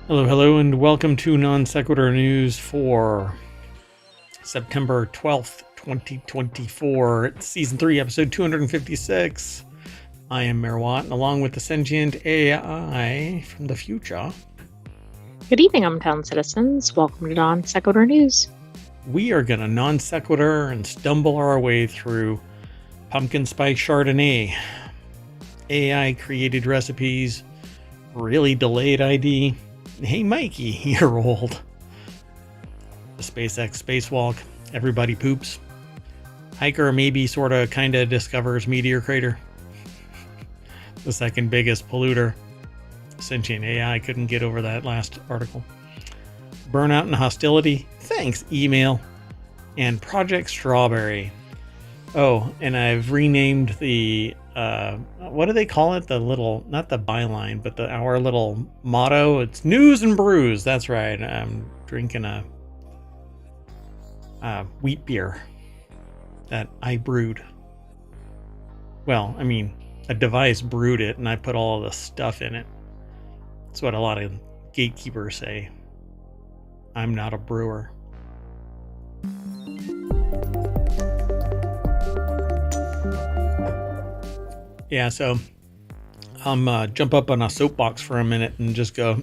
Hello, and welcome to Non Sequitur News for September 12th, 2024. It's Season 3, Episode 256. I am Merwat, and along with the Sentient AI from the future. Good evening, ohmTown citizens. Welcome to Non Sequitur News. We are going to non sequitur and stumble our way through pumpkin spice Chardonnay, AI created recipes, really delayed ID. Hey Mikey, you're old. The SpaceX spacewalk, everybody poops. Hiker maybe sorta kinda discovers meteor crater. The second biggest polluter. Sentient AI couldn't get over that last article. Burnout and hostility, thanks email. And Project Strawberry. Oh, and I've renamed the what do they call it? The little, not the byline, but our little motto. It's news and brews. That's right. I'm drinking a wheat beer that I brewed. Well, I mean, a device brewed it, and I put all of the stuff in it. That's what a lot of gatekeepers say. I'm not a brewer. Yeah, so I'm jump up on a soapbox for a minute and just go,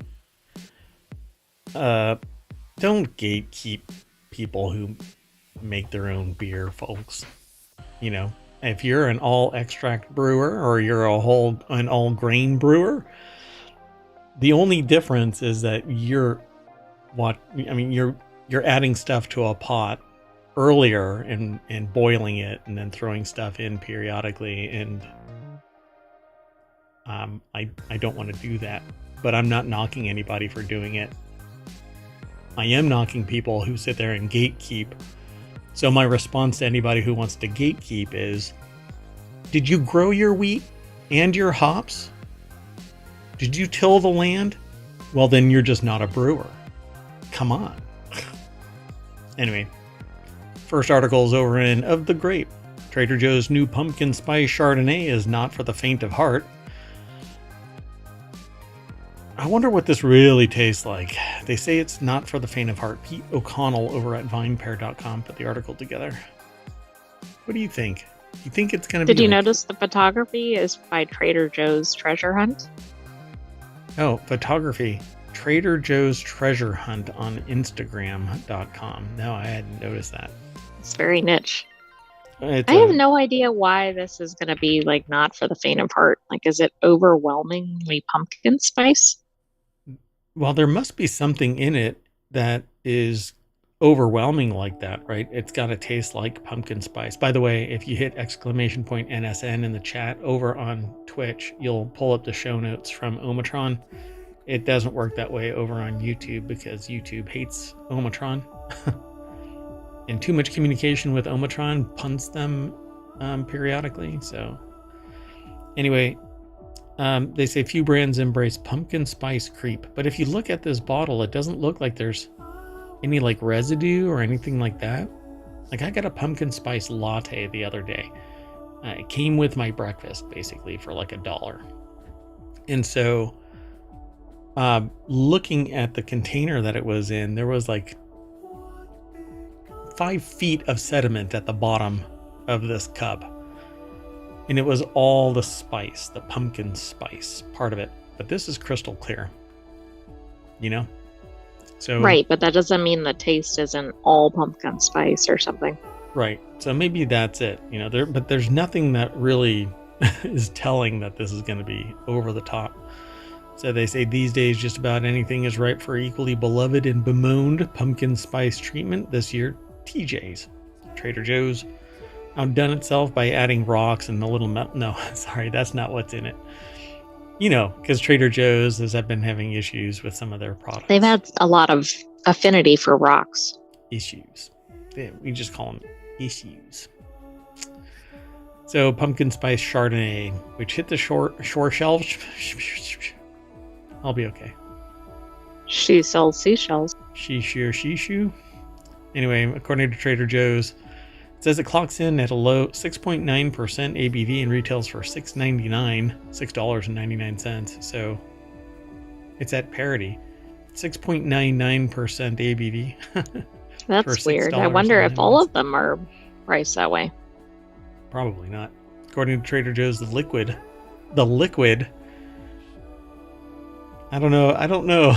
don't gatekeep people who make their own beer, folks. You know, if you're an all extract brewer or you're an all grain brewer, the only difference is that you're adding stuff to a pot earlier and boiling it and then throwing stuff in periodically, and I don't want to do that, but I'm not knocking anybody for doing it. I am knocking people who sit there and gatekeep. So my response to anybody who wants to gatekeep is, did you grow your wheat and your hops? Did you till the land? Well, then you're just not a brewer. Come on. Anyway, first article is over in Of the Grape. Trader Joe's new pumpkin spice Chardonnay is not for the faint of heart. I wonder what this really tastes like. They say it's not for the faint of heart. Pete O'Connell over at vinepair.com put the article together. What do you think? You think it's going to be... Did you notice the photography is by Trader Joe's Treasure Hunt? Oh, photography. Trader Joe's Treasure Hunt on Instagram.com. No, I hadn't noticed that. It's very niche. I have no idea why this is going to be like not for the faint of heart. Like, is it overwhelmingly pumpkin spice? Well, there must be something in it that is overwhelming like that, right? It's got to taste like pumpkin spice. By the way, if you hit !NSN in the chat over on Twitch, you'll pull up the show notes from ohmTown. It doesn't work that way over on YouTube because YouTube hates ohmTown. And too much communication with ohmTown punts them periodically. So anyway, they say few brands embrace pumpkin spice creep. But if you look at this bottle, it doesn't look like there's any like residue or anything like that. Like I got a pumpkin spice latte the other day. It came with my breakfast basically for like $1. And so looking at the container that it was in, there was like 5 feet of sediment at the bottom of this cup, and it was all the spice, the pumpkin spice part of it, but this is crystal clear, you know. So right, but that doesn't mean the taste isn't all pumpkin spice or something. Right, so maybe that's it, you know. There's nothing that really is telling that this is going to be over the top. So they say these days just about anything is ripe for equally beloved and bemoaned pumpkin spice treatment. This year, TJ's, Trader Joe's, outdone itself by adding rocks and a little no, sorry, that's not what's in it. You know, because Trader Joe's have been having issues with some of their products. They've had a lot of affinity for rocks. Issues. We just call them issues. So pumpkin spice Chardonnay, which hit the shore shelves. I'll be okay. She sells seashells. Shishu. Anyway, according to Trader Joe's, it says it clocks in at a low 6.9% ABV and retails for $6.99. So it's at parity. 6.99% ABV. That's weird. I wonder if all of them are priced that way. Probably not. According to Trader Joe's, the liquid, I don't know.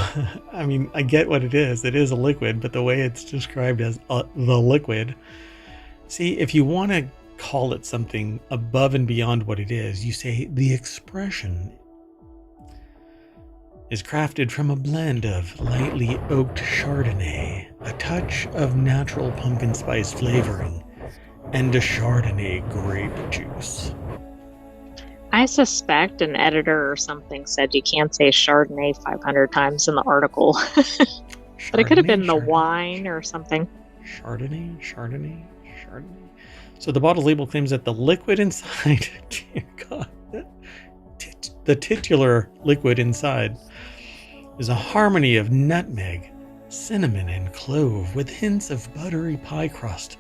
I mean, I get what it is. It is a liquid, but the way it's described as the liquid. See, if you want to call it something above and beyond what it is, you say the expression is crafted from a blend of lightly oaked Chardonnay, a touch of natural pumpkin spice flavoring, and a Chardonnay grape juice. I suspect an editor or something said you can't say Chardonnay 500 times in the article. But it could have been the wine or something. Chardonnay. So the bottle label claims that the liquid inside, dear God, the titular liquid inside is a harmony of nutmeg, cinnamon, and clove with hints of buttery pie crust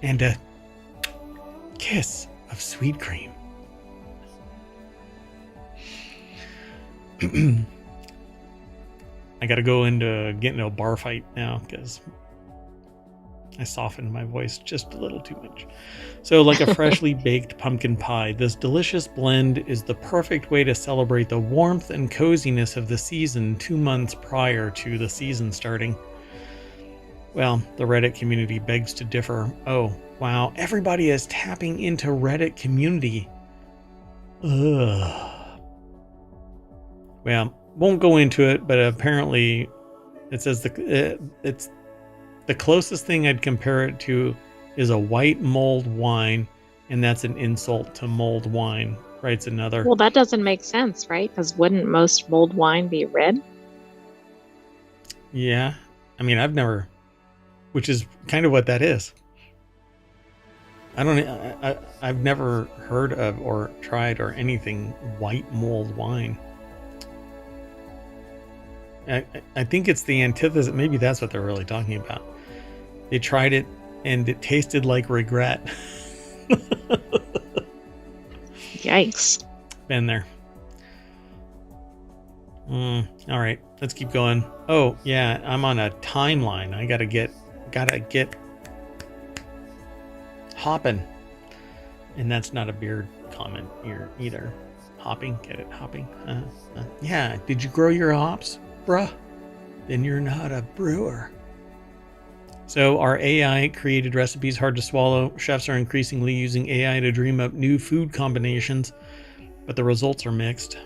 and a kiss of sweet cream. I gotta go get into a bar fight now because I softened my voice just a little too much. So like a freshly baked pumpkin pie, this delicious blend is the perfect way to celebrate the warmth and coziness of the season 2 months prior to the season starting. Well, the Reddit community begs to differ. Oh, wow, everybody is tapping into Reddit community. Ugh. Well, won't go into it, but apparently it says it's the closest thing I'd compare it to is a white mulled wine, and that's an insult to mulled wine, writes another. Well, that doesn't make sense, right? Because wouldn't most mulled wine be red? Yeah. I mean, which is kind of what that is. I've never heard of or tried or anything white mulled wine. I think it's the antithesis. Maybe that's what they're really talking about. They tried it and it tasted like regret. Yikes. Been there. All right, let's keep going. Oh yeah, I'm on a timeline. I gotta get hopping. And that's not a beard comment here either. Hopping, get it? Hopping. Yeah, did you grow your hops? Bruh, then you're not a brewer. So are AI created recipes hard to swallow? Chefs are increasingly using AI to dream up new food combinations, but the results are mixed.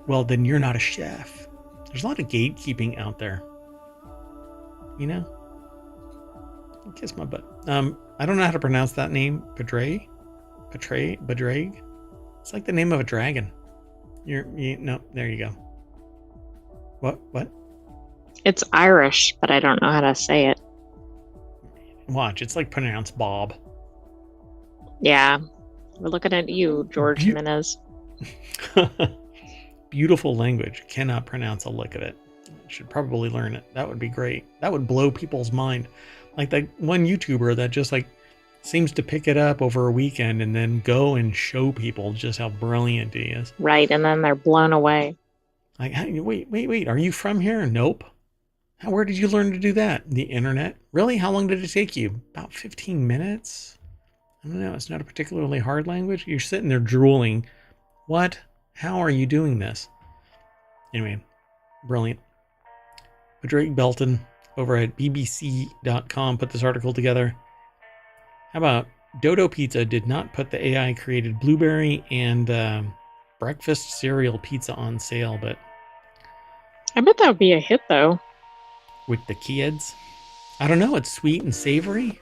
Well, then you're not a chef. There's a lot of gatekeeping out there. You know? Kiss my butt. I don't know how to pronounce that name. Bedrag? It's like the name of a dragon. No, there you go. What? It's Irish, but I don't know how to say it. Watch, it's like pronounced Bob. Yeah. We're looking at you, George Jimenez. Beautiful language. Cannot pronounce a lick of it. Should probably learn it. That would be great. That would blow people's mind. Like that one YouTuber that just like seems to pick it up over a weekend and then go and show people just how brilliant he is. Right, and then they're blown away. Like, wait, are you from here? Nope. Where did you learn to do that? The internet? Really? How long did it take you? About 15 minutes? I don't know. It's not a particularly hard language. You're sitting there drooling. What? How are you doing this? Anyway, brilliant. Drake Belton over at bbc.com put this article together. How about Dodo Pizza did not put the AI created blueberry and breakfast cereal pizza on sale, but I bet that would be a hit though. With the kids, I don't know. It's sweet and savory.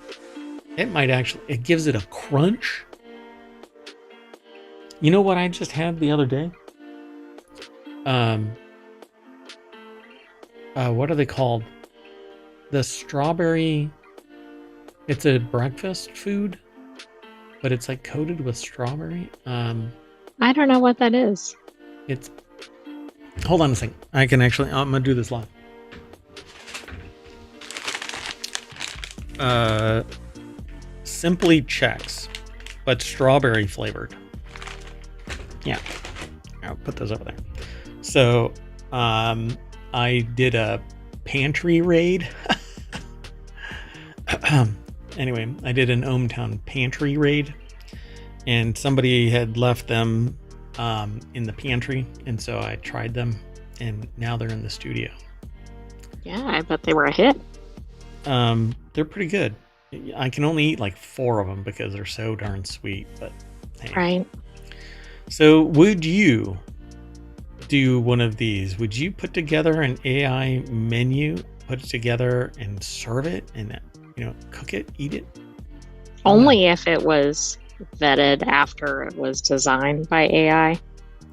It gives it a crunch. You know what I just had the other day? What are they called? The strawberry. It's a breakfast food, but it's like coated with strawberry. I don't know what that is. Hold on a second. I'm gonna do this live. Simply Chex, but strawberry flavored. Yeah, I'll put those over there. So, I did a pantry raid. Anyway, I did an ohmTown pantry raid, and somebody had left them in the pantry, and so I tried them, and now they're in the studio. Yeah, I bet they were a hit. They're pretty good. I can only eat like 4 of them because they're so darn sweet, but hey. Right. So would you do one of these? Would you put together an AI menu, put it together and serve it and, cook it, eat it? Only if it was vetted after it was designed by AI.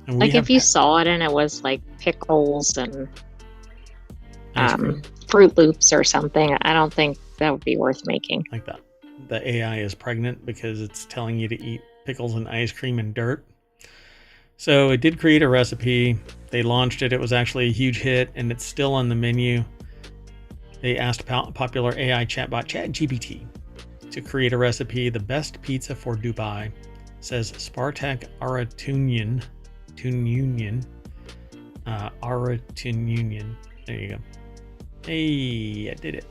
Like if you saw it and it was like pickles and Fruit Loops or something, I don't think that would be worth making. Like that. The AI is pregnant because it's telling you to eat pickles and ice cream and dirt. So it did create a recipe. They launched it. It was actually a huge hit, and it's still on the menu. They asked popular AI chatbot ChatGPT to create a recipe, the best pizza for Dubai, says Spartak Aratunian. Aratunian. There you go. Hey, I did it.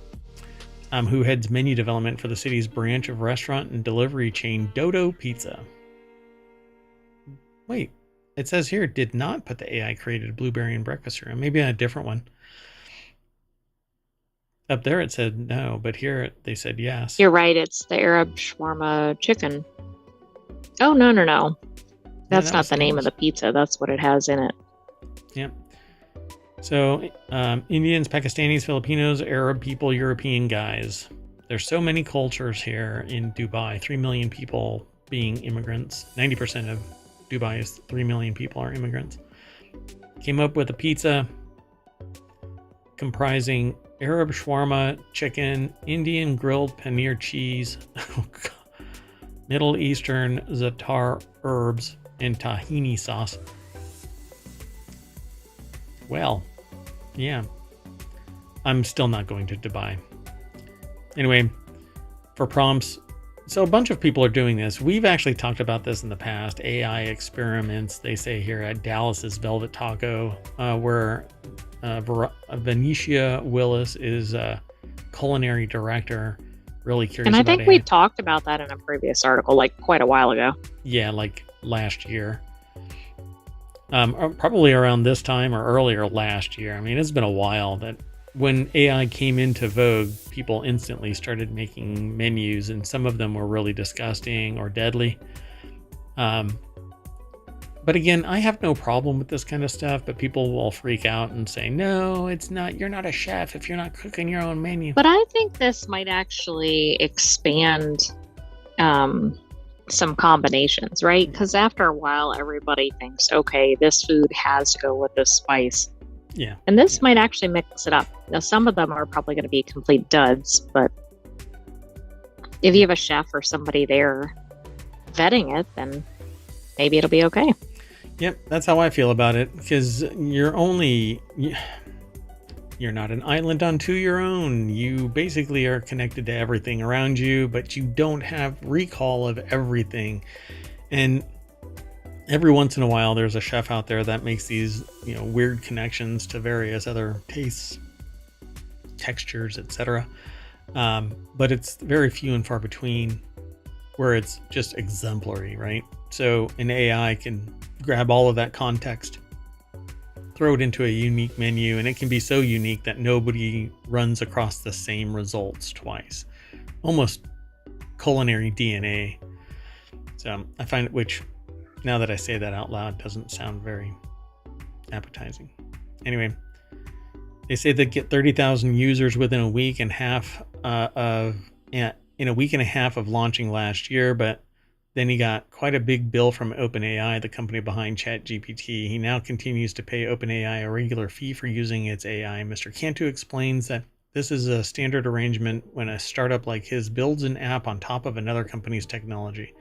Who heads menu development for the city's branch of restaurant and delivery chain Dodo Pizza. Wait, it says here did not put the AI created blueberry and breakfast cereal. Maybe a different one. Up there it said no, but here they said yes. You're right. It's the Arab shawarma chicken. Oh, no. That's not the name of the pizza. That's what it has in it. Yep. So Indians, Pakistanis, Filipinos, Arab people, European guys. There's so many cultures here in Dubai. 3 million people being immigrants. 90% of Dubai's 3 million people are immigrants. Came up with a pizza comprising Arab shawarma chicken, Indian grilled paneer cheese, Middle Eastern za'atar herbs, and tahini sauce. Well, yeah. I'm still not going to Dubai. Anyway, for prompts, so a bunch of people are doing this. We've actually talked about this in the past. AI experiments, they say here at Dallas's Velvet Taco, where Venetia Willis is a culinary director. Really curious about it. And I think we talked about that in a previous article, like quite a while ago. Yeah, like last year. Probably around this time or earlier last year. I mean, it's been a while that when AI came into vogue, people instantly started making menus, and some of them were really disgusting or deadly. But again, I have no problem with this kind of stuff, but people will freak out and say, no, it's not, you're not a chef if you're not cooking your own menu. But I think this might actually expand some combinations, right? Because after a while, everybody thinks, okay, this food has to go with this spice. Yeah. And this might actually mix it up. Now, some of them are probably going to be complete duds, but if you have a chef or somebody there vetting it, then maybe it'll be okay. Yep, that's how I feel about it, because you're not an island unto your own. You basically are connected to everything around you, but you don't have recall of everything. And every once in a while, there's a chef out there that makes these, weird connections to various other tastes, textures, etc. But it's very few and far between where it's just exemplary, right? So an AI can grab all of that context, throw it into a unique menu, and it can be so unique that nobody runs across the same results twice. Almost culinary DNA. So I find it, which now that I say that out loud, doesn't sound very appetizing. Anyway, they say they get 30,000 users within a week and a half of launching last year, but then he got quite a big bill from OpenAI, the company behind ChatGPT. He now continues to pay OpenAI a regular fee for using its AI. Mr. Cantu explains that this is a standard arrangement when a startup like his builds an app on top of another company's technology.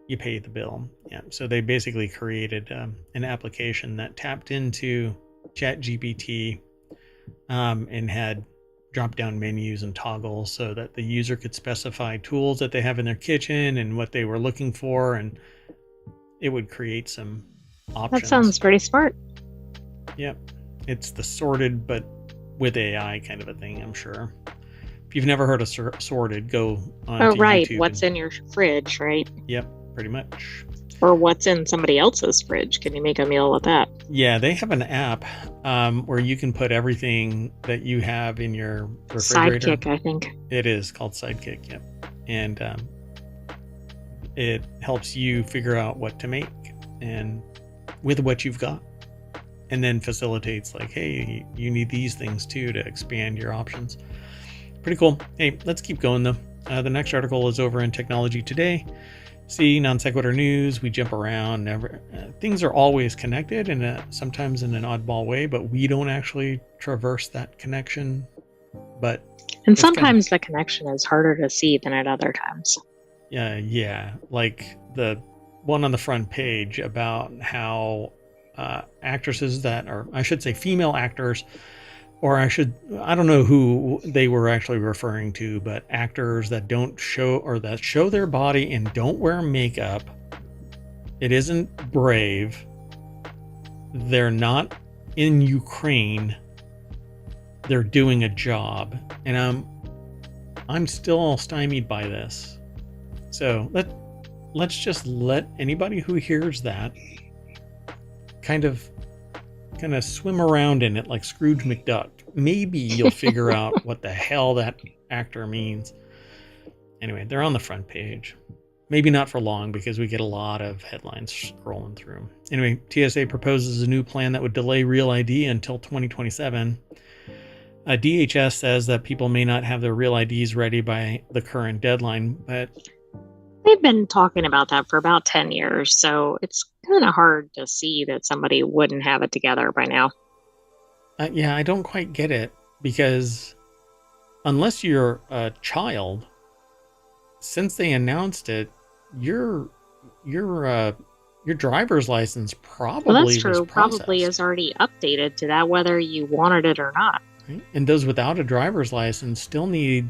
You pay the bill. Yeah. So they basically created an application that tapped into ChatGPT and had drop-down menus and toggles so that the user could specify tools that they have in their kitchen and what they were looking for, and it would create some options. That sounds pretty smart. Yep. It's the sorted but with AI kind of a thing, I'm sure. If you've never heard of sorted, go onto right. YouTube. What's in your fridge, right? Yep, pretty much. Or what's in somebody else's fridge? Can you make a meal with that? Yeah, they have an app where you can put everything that you have in your refrigerator. Sidekick, I think. It is called Sidekick, yep. And it helps you figure out what to make and with what you've got. And then facilitates like, hey, you need these things too to expand your options. Pretty cool. Hey, let's keep going though. The next article is over in Technology Today. See, non sequitur news. We jump around. Things are always connected, and sometimes in an oddball way, but we don't actually traverse that connection. But and sometimes the connection is harder to see than at other times. Yeah, like the one on the front page about how actresses that are, I should say, female actors. Or I don't know who they were actually referring to, but actors that don't show or that show their body and don't wear makeup. It isn't brave. They're not in Ukraine. They're doing a job. And I'm still stymied by this. So let's just let anybody who hears that kind of swim around in it like Scrooge McDuck. Maybe you'll figure out what the hell that actor means. Anyway, they're on the front page. Maybe not for long because we get a lot of headlines scrolling through. Anyway, TSA proposes a new plan that would delay Real ID until 2027. DHS says that people may not have their Real IDs ready by the current deadline, but they've been talking about that for about 10 years, so it's kind of hard to see that somebody wouldn't have it together by now. Yeah, I don't quite get it, because unless you're a child, since they announced it, your driver's license probably well, that's true. was Probably is already updated to that, whether you wanted it or not. Right? And those without a driver's license still need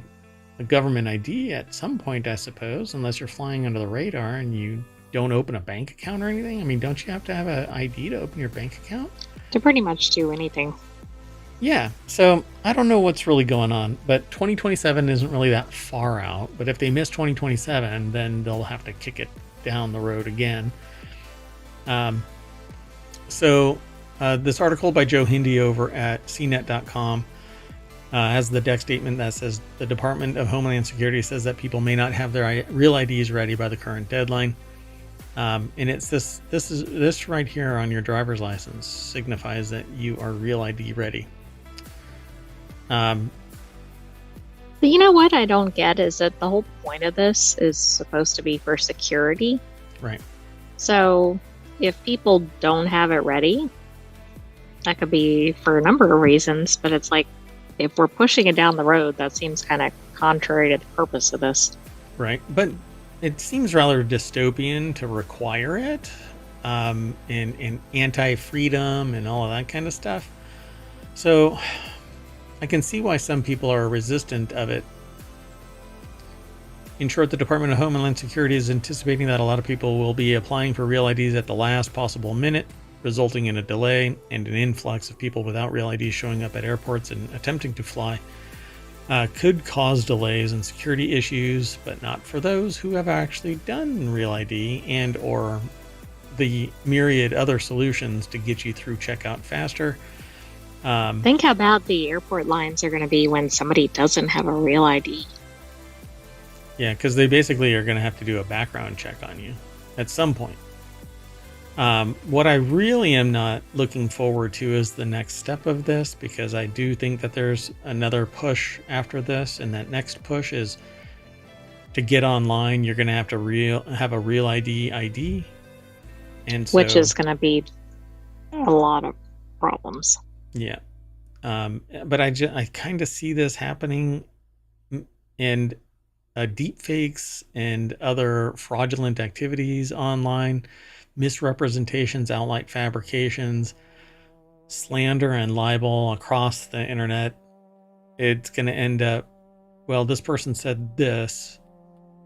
a government ID at some point, I suppose, unless you're flying under the radar and you don't open a bank account or anything. I mean, don't you have to have an ID to open your bank account? To pretty much do anything. Yeah, so I don't know what's really going on, but 2027 isn't really that far out. But if they miss 2027, then they'll have to kick it down the road again. So this article by Joe Hindi over at cnet.com has the deck statement that says the Department of Homeland Security says that people may not have their real IDs ready by the current deadline. And it's this right here on your driver's license signifies that you are Real ID ready. But you know what I don't get is that the whole point of this is supposed to be for security. Right. So if people don't have it ready, that could be for a number of reasons, but it's like, if we're pushing it down the road, that seems kind of contrary to the purpose of this. Right. But it seems rather dystopian to require it, and anti-freedom and all of that kind of stuff. So I can see why some people are resistant of it. In short, the Department of Homeland Security is anticipating that a lot of people will be applying for Real IDs at the last possible minute, resulting in a delay and an influx of people without Real IDs showing up at airports and attempting to fly. Could cause delays and security issues, but not for those who have actually done Real ID and or the myriad other solutions to get you through checkout faster. Think how bad the airport lines are going to be when somebody doesn't have a Real ID. Yeah, because they basically are going to have to do a background check on you at some point. What I really am not looking forward to is the next step of this, because I do think that there's another push after this, and that next push is to get online. You're going to have to have a Real ID, and so, which is going to be a lot of problems. Yeah, but I kind of see this happening, and deep fakes and other fraudulent activities online, misrepresentations, outright fabrications, slander and libel across the internet. It's going to end up, well, this person said this,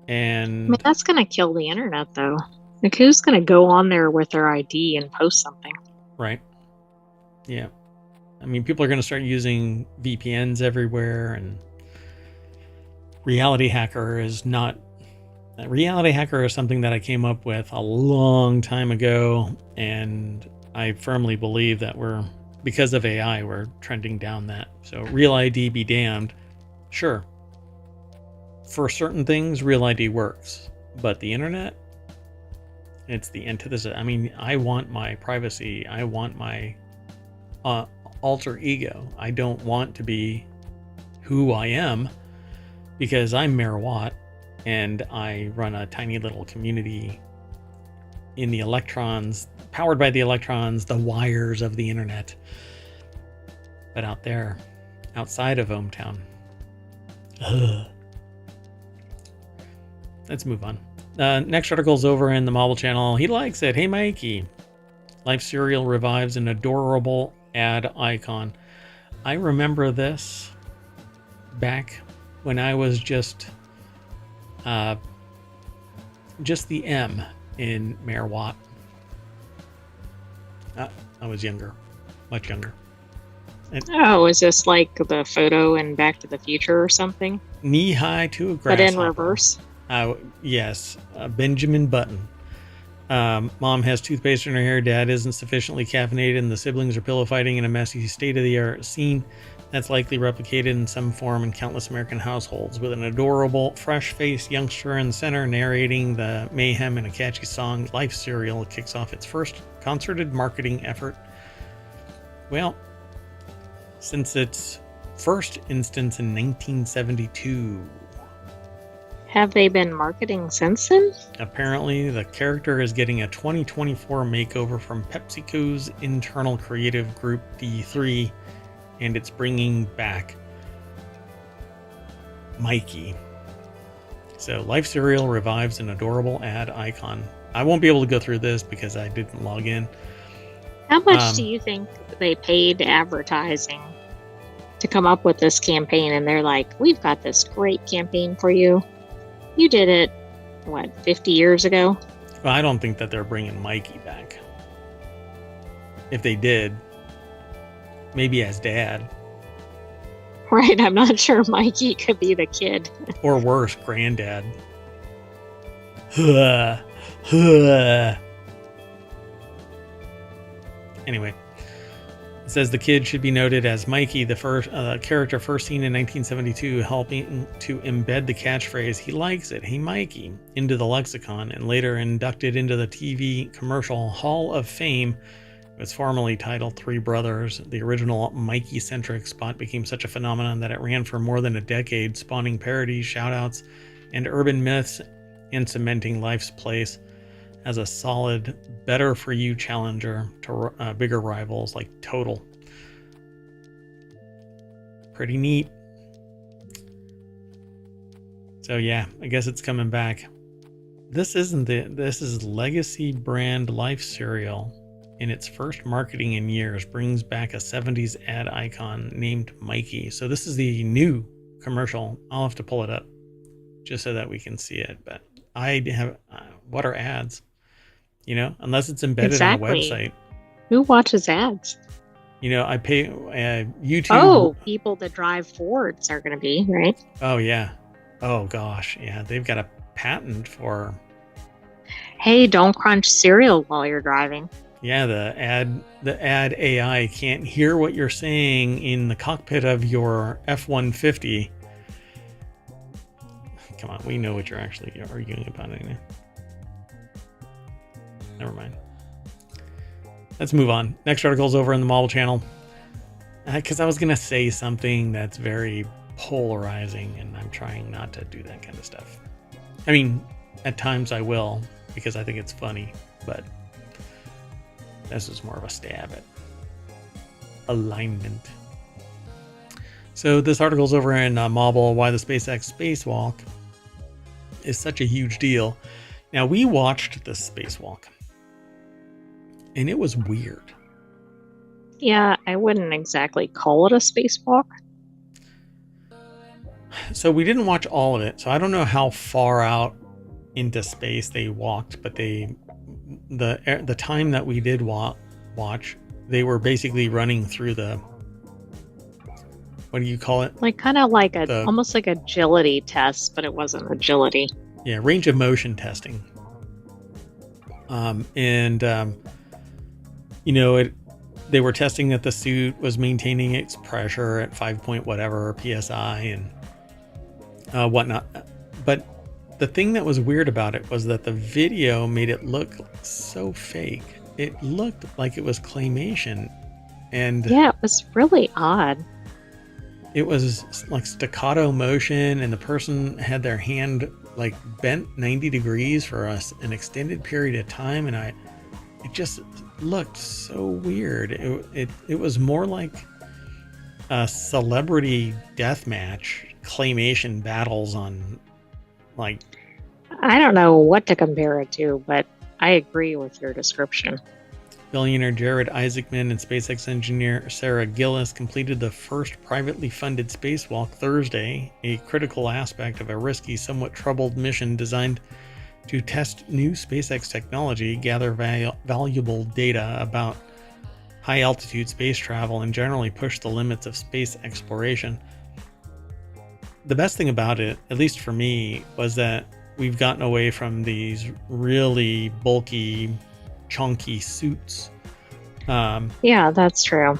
and I mean, that's going to kill the internet, though. Like, who's going to go on there with their ID and post something? Right. Yeah. I mean, people are going to start using VPNs everywhere, and Reality Hacker is something that I came up with a long time ago, and I firmly believe that because of AI, we're trending down that. So Real ID be damned. Sure, for certain things, Real ID works, but the internet, it's the antithesis. I mean, I want my privacy. I want my alter ego. I don't want to be who I am, because I'm Mayor Watt and I run a tiny little community in the electrons, powered by the electrons, the wires of the internet. But out there, outside of ohmTown. Let's move on. Next article's over in the Marble channel. He likes it. Hey, Mikey. Life Cereal revives an adorable ad icon. I remember this back when I was just the M in Mayor Watt. I was younger, much younger. Oh, is this like the photo in Back to the Future or something? Knee high to a grasshopper. But in reverse? Yes, Benjamin Button. Mom has toothpaste in her hair. Dad isn't sufficiently caffeinated, and the siblings are pillow fighting in a messy, state-of-the-art scene that's likely replicated in some form in countless American households, with an adorable, fresh-faced youngster in the center narrating the mayhem in a catchy song. Life Cereal kicks off its first concerted marketing effort. Well, since its first instance in 1972. Have they been marketing since then? Apparently, the character is getting a 2024 makeover from PepsiCo's internal creative group D3, and it's bringing back Mikey. So Life Cereal revives an adorable ad icon. I won't be able to go through this because I didn't log in. How much do you think they paid advertising to come up with this campaign? And they're like, we've got this great campaign for you. You did it, 50 years ago? Well, I don't think that they're bringing Mikey back. If they did, maybe as dad. Right, I'm not sure Mikey could be the kid. Or worse, granddad. Anyway, it says the kid should be noted as Mikey, the first character first seen in 1972, helping to embed the catchphrase "He likes it, hey Mikey" into the lexicon, and later inducted into the TV commercial Hall of Fame. It was formerly titled Three Brothers. The original Mikey-centric spot became such a phenomenon that it ran for more than a decade, spawning parodies, shoutouts, and urban myths, and cementing Life's place as a solid, better-for-you challenger to bigger rivals like Total. Pretty neat. So yeah, I guess it's coming back. This is Legacy brand Life Cereal. In its first marketing in years, brings back a 70s ad icon named Mikey. So this is the new commercial. I'll have to pull it up just so that we can see it. But I have, what are ads? You know, unless it's embedded on a website. Who watches ads? You know, I pay YouTube. Oh, people that drive Fords are going to be, right? Oh, yeah. Oh, gosh. Yeah, they've got a patent for... Hey, don't crunch cereal while you're driving. Yeah, the ad AI can't hear what you're saying in the cockpit of your F-150. Come on, we know what you're actually arguing about anyway. Never mind. Let's move on. Next article's over in the Marble channel. Because I was going to say something that's very polarizing, and I'm trying not to do that kind of stuff. I mean, at times I will, because I think it's funny, but... this is more of a stab at alignment. So this article's over in Marble, why the SpaceX spacewalk is such a huge deal. Now, we watched the spacewalk, and it was weird. Yeah, I wouldn't exactly call it a spacewalk. So we didn't watch all of it, so I don't know how far out into space they walked, but the time that we did watch, they were basically running through the what do you call it? Like kind of like The almost like agility test, but it wasn't agility. Yeah, range of motion testing. And they were testing that the suit was maintaining its pressure at 5 point whatever psi and whatnot. But the thing that was weird about it was that the video made it look so fake. It looked like it was claymation, and yeah, it was really odd. it was like staccato motion, and the person had their hand like bent 90 degrees for an extended period of time, and it just looked so weird. It was more like a celebrity deathmatch claymation battles on, like, I don't know what to compare it to, but I agree with your description. billionaire Jared Isaacman and SpaceX engineer Sarah Gillis completed the first privately funded spacewalk Thursday, a critical aspect of a risky, somewhat troubled mission designed to test new SpaceX technology, gather valuable data about high-altitude space travel, and generally push the limits of space exploration. The best thing about it, at least for me, was that we've gotten away from these really bulky, chunky suits. Yeah, that's true.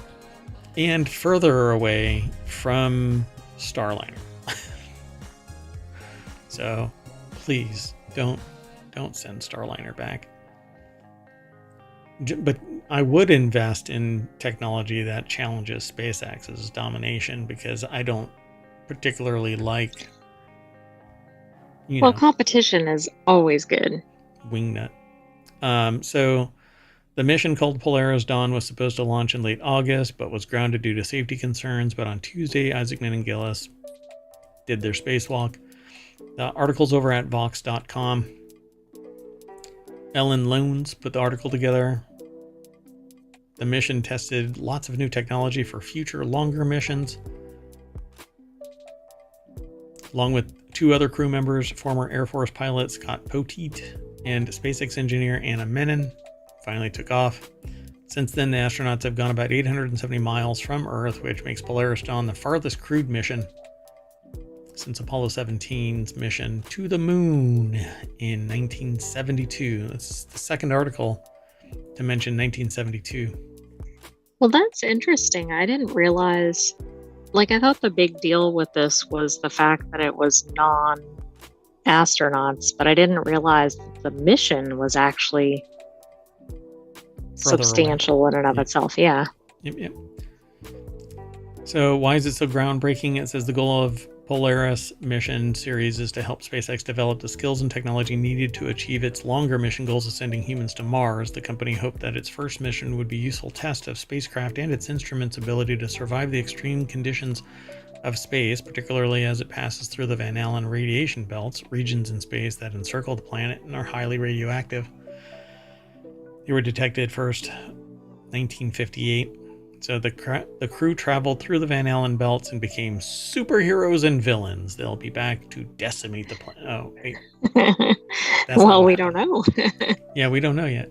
And further away from Starliner. So please don't send Starliner back. But I would invest in technology that challenges SpaceX's domination, because I don't particularly like, Competition is always good. wingnut. So the mission called Polaris Dawn was supposed to launch in late August, but was grounded due to safety concerns. But on Tuesday, Isaacman and Gillis did their spacewalk. The article's over at Vox.com. Ellen Loans put the article together. The mission tested lots of new technology for future longer missions, along with two other crew members, former Air Force pilot Scott Poteet and SpaceX engineer Anna Menon, finally took off. Since then, the astronauts have gone about 870 miles from Earth, which makes Polaris Dawn the farthest crewed mission since Apollo 17's mission to the moon in 1972. That's the second article to mention 1972. Well, that's interesting. I didn't realize, I thought the big deal with this was the fact that it was non-astronauts, but I didn't realize that the mission was actually substantial in and of itself. Yeah. Yep. So why is it so groundbreaking? It says the goal of Polaris mission series is to help SpaceX develop the skills and technology needed to achieve its longer mission goals of sending humans to Mars. The company hoped that its first mission would be a useful test of spacecraft and its instruments' ability to survive the extreme conditions of space, particularly as it passes through the Van Allen radiation belts, regions in space that encircle the planet and are highly radioactive. They were detected first 1958. So the crew traveled through the Van Allen belts and became superheroes and villains. They'll be back to decimate the planet. Oh, wait. Well, we don't know. Yeah, we don't know yet.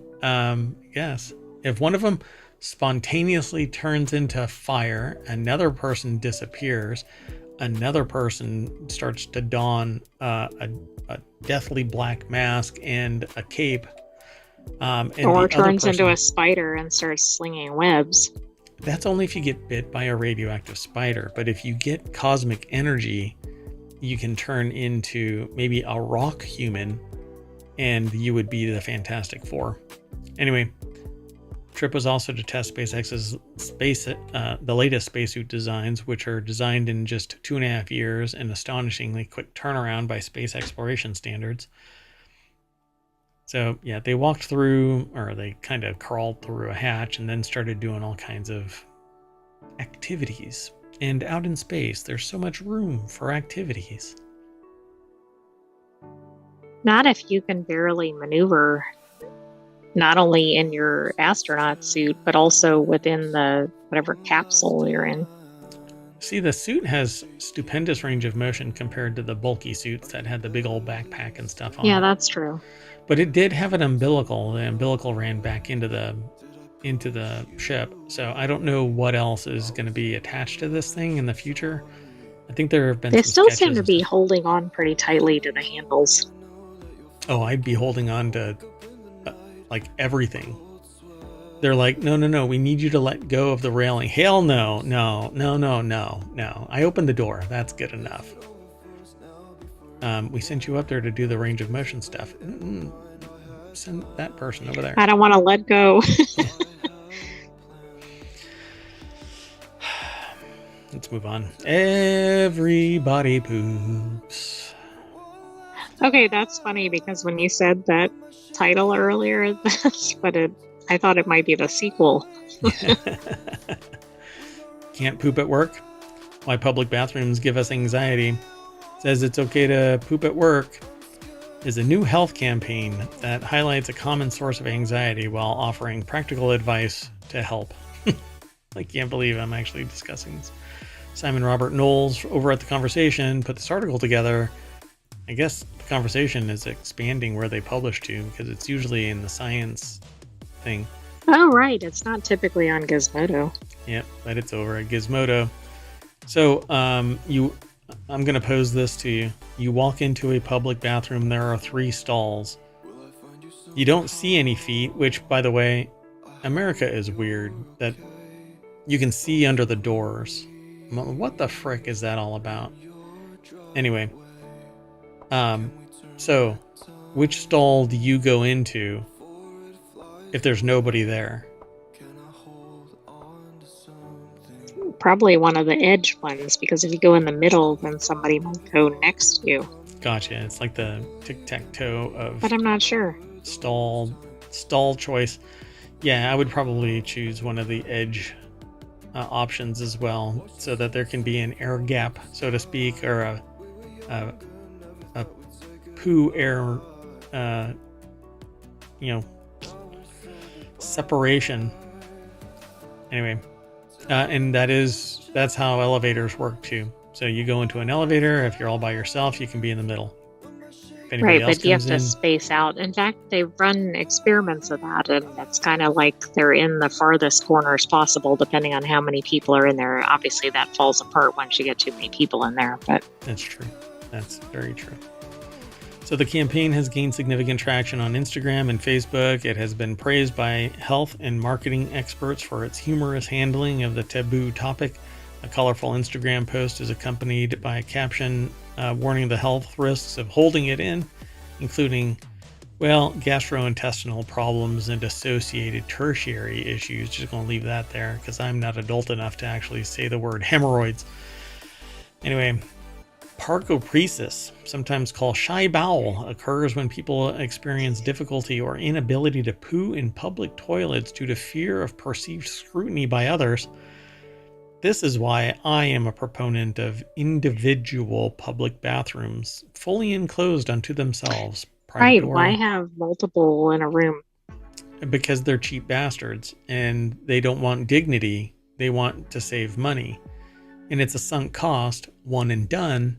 Yes. If one of them spontaneously turns into fire, another person disappears, another person starts to don a deathly black mask and a cape. Or turns into a spider and starts slinging webs. That's only if you get bit by a radioactive spider. But if you get cosmic energy, you can turn into maybe a rock human, and you would be the Fantastic Four. Anyway, trip was also to test SpaceX's the latest spacesuit designs, which are designed in just 2.5 years, an astonishingly quick turnaround by space exploration standards. So yeah, they walked through, or they kind of crawled through a hatch and then started doing all kinds of activities. And out in space, there's so much room for activities. Not if you can barely maneuver, not only in your astronaut suit, but also within the whatever capsule you're in. See, the suit has stupendous range of motion compared to the bulky suits that had the big old backpack and stuff on. Yeah, that's true. But it did have an umbilical. The umbilical ran back into into the ship. So I don't know what else is going to be attached to this thing in the future. I think there have been They some still seem sketches to of be stuff. holding on pretty tightly to the handles. Oh, I'd be holding on to like everything. They're like, no, we need you to let go of the railing. Hell no. I opened the door. That's good enough. We sent you up there to do the range of motion stuff. Send that person over there. I don't want to let go. Let's move on. Everybody poops. Okay, that's funny because when you said that title earlier, that's what I thought it might be the sequel. Can't poop at work? Why public bathrooms give us anxiety. Says it's okay to poop at work is a new health campaign that highlights a common source of anxiety while offering practical advice to help. I can't believe I'm actually discussing this. Simon Robert Knowles over at The Conversation put this article together. I guess The Conversation is expanding where they publish to because it's usually in the science thing. Oh, right. It's not typically on Gizmodo. Yep, but it's over at Gizmodo. So I'm going to pose this to you. You walk into a public bathroom. There are 3 stalls. You don't see any feet, which, by the way, America is weird that you can see under the doors. What the frick is that all about? Anyway, so which stall do you go into if there's nobody there? Probably one of the edge ones, because if you go in the middle, then somebody might go next to you. Gotcha. It's like the tic-tac-toe of... But I'm not sure. Stall choice. Yeah, I would probably choose one of the edge options as well, so that there can be an air gap, so to speak, or a poo air, separation. Anyway, and that's how elevators work too. So you go into an elevator. If you're all by yourself, you can be in the middle. Right, but you have to space out. In fact, they've run experiments of that, and it's kind of like they're in the farthest corners possible, depending on how many people are in there. Obviously, that falls apart once you get too many people in there. But that's true. That's very true. So the campaign has gained significant traction on Instagram and Facebook. It has been praised by health and marketing experts for its humorous handling of the taboo topic. A colorful Instagram post is accompanied by a caption warning the health risks of holding it in, including, gastrointestinal problems and associated tertiary issues. Just going to leave that there because I'm not adult enough to actually say the word hemorrhoids. Anyway, parcopresis, sometimes called shy bowel, occurs when people experience difficulty or inability to poo in public toilets due to fear of perceived scrutiny by others. This is why I am a proponent of individual public bathrooms, fully enclosed unto themselves. Right, why have multiple in a room? Because they're cheap bastards, and they don't want dignity. They want to save money. And it's a sunk cost, one and done.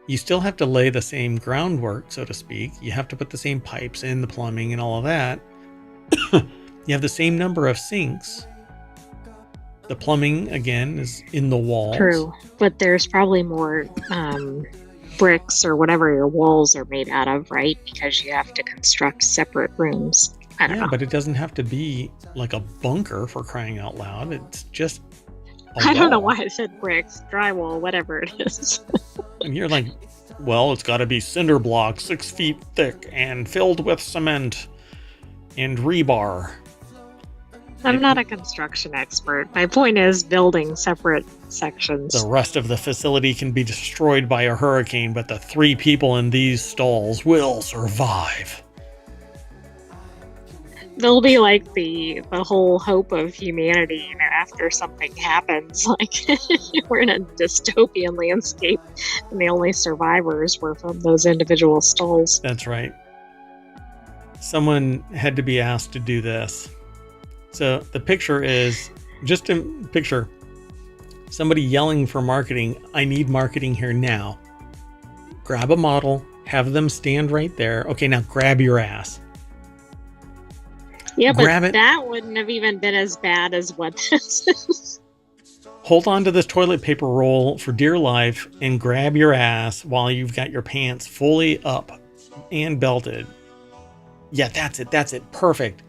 You still have to lay the same groundwork, so to speak. You have to put the same pipes in, the plumbing, and all of that. You have the same number of sinks. The plumbing, again, is in the walls. True, but there's probably more bricks or whatever your walls are made out of, right? Because you have to construct separate rooms. I don't know. But it doesn't have to be like a bunker, for crying out loud. It's just I don't know why I said bricks, drywall, whatever it is. And you're like, it's got to be cinder blocks 6 feet thick and filled with cement and rebar. I'm not a construction expert. My point is building separate sections. The rest of the facility can be destroyed by a hurricane, but the 3 people in these stalls will survive. They'll be like the whole hope of humanity, after something happens. Like, we're in a dystopian landscape, and the only survivors were from those individual stalls. That's right. Someone had to be asked to do this. So the picture is just a picture. Somebody yelling for marketing. I need marketing here now. Grab a model, have them stand right there. Okay, now grab your ass. Yeah, but Grab it, that wouldn't have even been as bad as what this is. hold on to this toilet paper roll for dear life, and grab your ass while you've got your pants fully up and belted. Yeah, that's it. That's it. Perfect.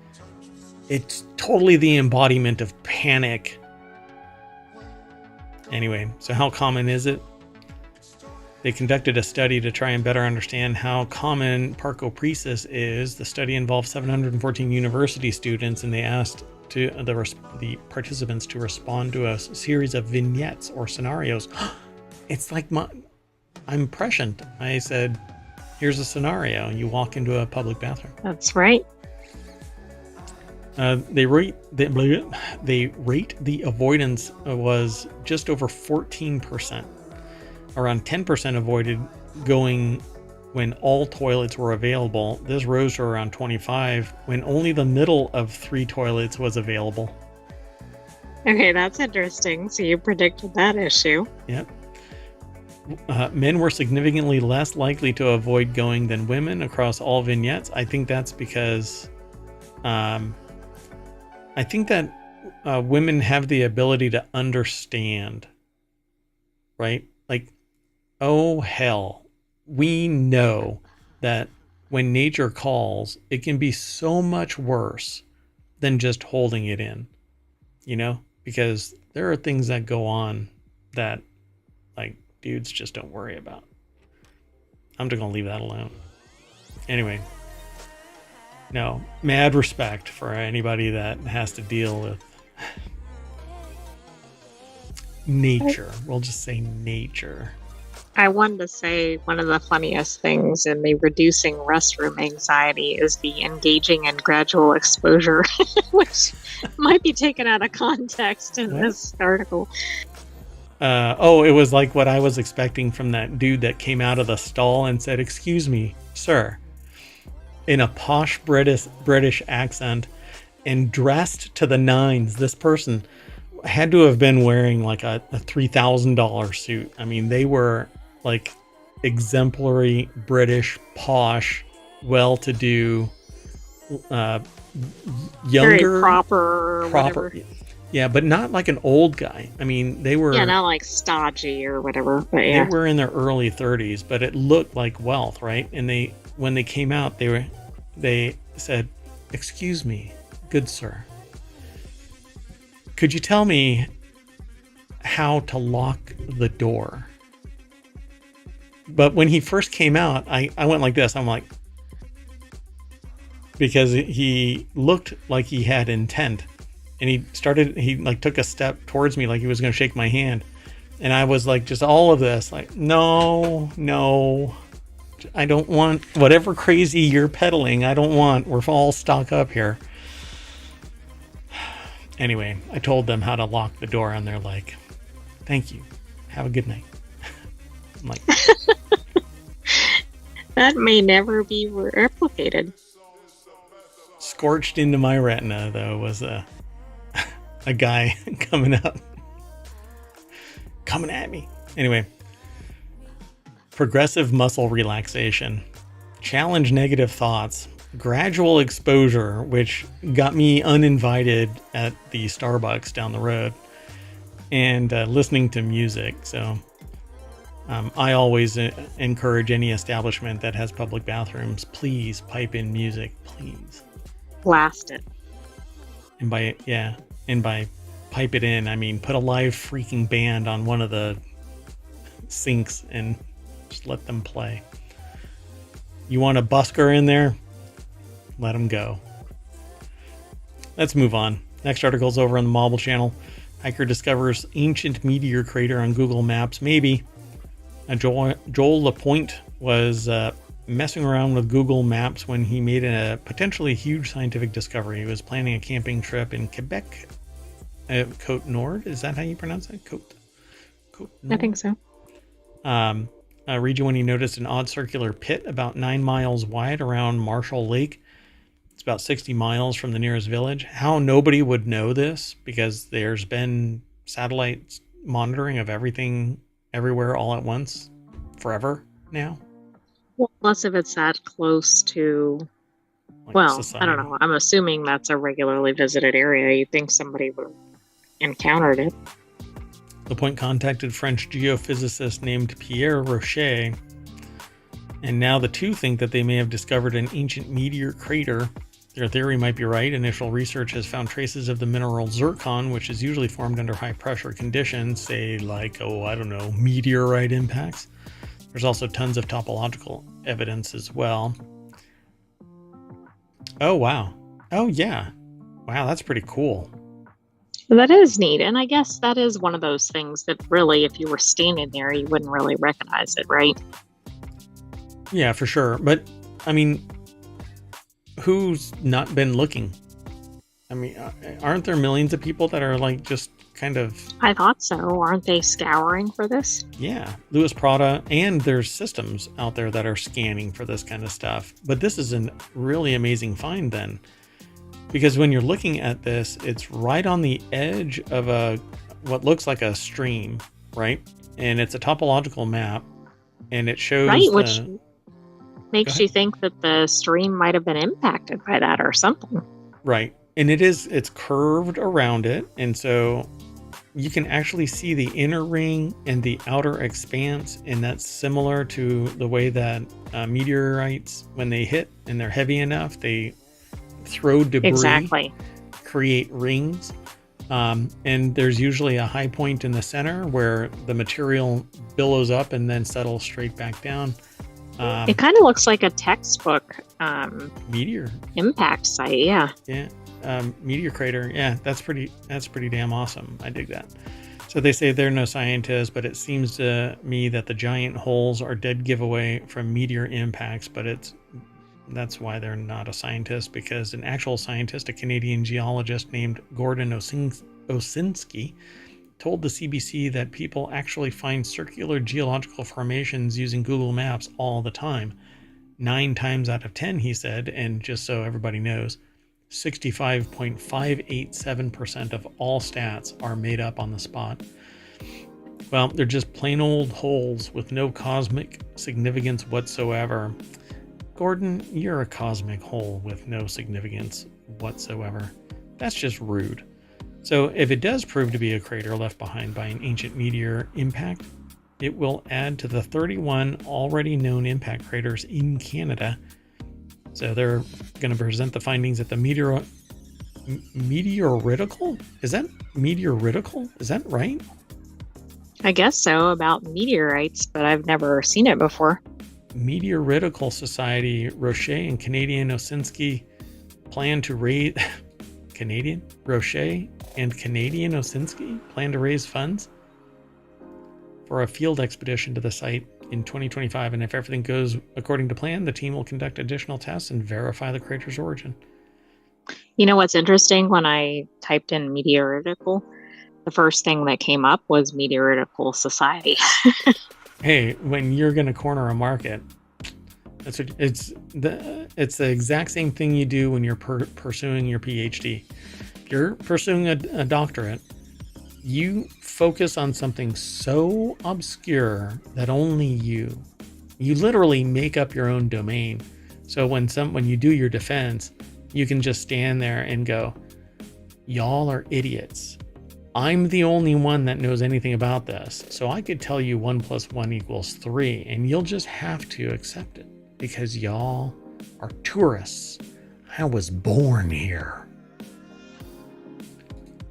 It's totally the embodiment of panic. Anyway, so how common is it? They conducted a study to try and better understand how common parkopresis is. The study involved 714 university students, and they asked the participants to respond to a series of vignettes or scenarios. It's like I'm prescient. I said, here's a scenario. You walk into a public bathroom. That's right. They rate the avoidance was just over 14%. Around 10% avoided going when all toilets were available. This rose to around 25 when only the middle of 3 toilets was available. Okay, that's interesting. So you predicted that issue. Yep. Men were significantly less likely to avoid going than women across all vignettes. I think that's because I think that women have the ability to understand, right? Like, oh hell, we know that when nature calls, it can be so much worse than just holding it in, you know, because there are things that go on that like dudes just don't worry about. I'm just gonna leave that alone. Anyway, no, mad respect for anybody that has to deal with nature. We'll just say nature. I wanted to say one of the funniest things in the reducing restroom anxiety is the engaging and gradual exposure, which might be taken out of context in this article. It was like what I was expecting from that dude that came out of the stall and said, "Excuse me, sir," in a posh British accent and dressed to the nines. This person had to have been wearing like a $3,000 suit. I mean, they were like exemplary British, posh, well-to-do, younger, very proper. Whatever. Yeah, but not like an old guy. I mean, they were not like stodgy or whatever. But yeah, they were in their early 30s, but it looked like wealth, right? And when they came out, they said, "Excuse me, good sir, could you tell me how to lock the door?" But when he first came out, I went like this. I'm like, because he looked like he had intent, and he like took a step towards me like he was going to shake my hand, and I was like, just all of this, like, no, I don't want whatever crazy you're peddling. I don't want. We're all stock up here. Anyway, I told them how to lock the door, and they're like, "Thank you. Have a good night." I'm like, that may never be replicated. Scorched into my retina, though, was a guy coming at me. Anyway, progressive muscle relaxation, challenge negative thoughts, gradual exposure, which got me uninvited at the Starbucks down the road, and listening to music. So I always encourage any establishment that has public bathrooms, please pipe in music, please. Blast it. And by pipe it in, I mean put a live freaking band on one of the sinks and just let them play. You want a busker in there? Let them go. Let's move on. Next article's over on the Mobile channel. Hiker discovers ancient meteor crater on Google Maps. Maybe. Joel Lapointe was messing around with Google Maps when he made a potentially huge scientific discovery. He was planning a camping trip in Quebec, Côte Nord. Is that how you pronounce it? Côte Nord? I think so. A region when he noticed an odd circular pit about 9 miles wide around Marshall Lake. It's about 60 miles from the nearest village. How nobody would know this, because there's been satellite monitoring of everything everywhere all at once forever now. Well, plus if it's that close to like Well, I don't society. know. I'm assuming that's a regularly visited area. You'd think somebody would have encountered it. The point contacted French geophysicist named Pierre Rocher, and now the two think that they may have discovered an ancient meteor crater. Their theory might be right. Initial research has found traces of the mineral zircon, which is usually formed under high pressure conditions, say like, I don't know, meteorite impacts. There's also tons of topological evidence as well. Oh, wow. Oh, yeah. Wow, that's pretty cool. That is neat. And I guess that is one of those things that really, if you were standing there, you wouldn't really recognize it, right? Yeah, for sure. But, I mean, who's not been looking? I mean, aren't there millions of people that are like just kind of... I thought so. Aren't they scouring for this? Yeah, Louis Prada, and there's systems out there that are scanning for this kind of stuff. But this is a really amazing find then. Because when you're looking at this, it's right on the edge of what looks like a stream, right? And it's a topological map, and it shows right, which makes you think that the stream might have been impacted by that or something. Right. And it's curved around it, and so you can actually see the inner ring and the outer expanse, and that's similar to the way that meteorites, when they hit and they're heavy enough, they throw debris, exactly, create rings, and there's usually a high point in the center where the material billows up and then settles straight back down. It kind of looks like a textbook meteor impact site. Yeah. Meteor crater. Yeah, that's pretty damn awesome. I dig that. So they say they're no scientists, but it seems to me that the giant holes are dead giveaway from meteor impacts, but that's why they're not a scientist, because an actual scientist, a Canadian geologist named Gordon Osinski, told the CBC that people actually find circular geological formations using Google Maps all the time. 9 times out of 10, he said, and just so everybody knows, 65.587% of all stats are made up on the spot. Well, they're just plain old holes with no cosmic significance whatsoever. Gordon, you're a cosmic hole with no significance whatsoever. That's just rude. So if it does prove to be a crater left behind by an ancient meteor impact, it will add to the 31 already known impact craters in Canada. So they're going to present the findings at the meteoritical? Is that meteoritical? Is that right? I guess so, about meteorites, but I've never seen it before. Meteoritical Society, Rocher and Canadian Osinski plan to raise... Canadian? Rocher and Canadian Osinski plan to raise funds for a field expedition to the site in 2025, and if everything goes according to plan, the team will conduct additional tests and verify the crater's origin. You know what's interesting? When I typed in meteoritical, the first thing that came up was Meteoritical Society. Hey, when you're going to corner a market, it's the exact same thing you do when you're pursuing your PhD. If you're pursuing a doctorate, you focus on something so obscure that only you literally make up your own domain. So when you do your defense, you can just stand there and go, y'all are idiots. I'm the only one that knows anything about this. So I could tell you 1 + 1 = 3, and you'll just have to accept it because y'all are tourists. I was born here.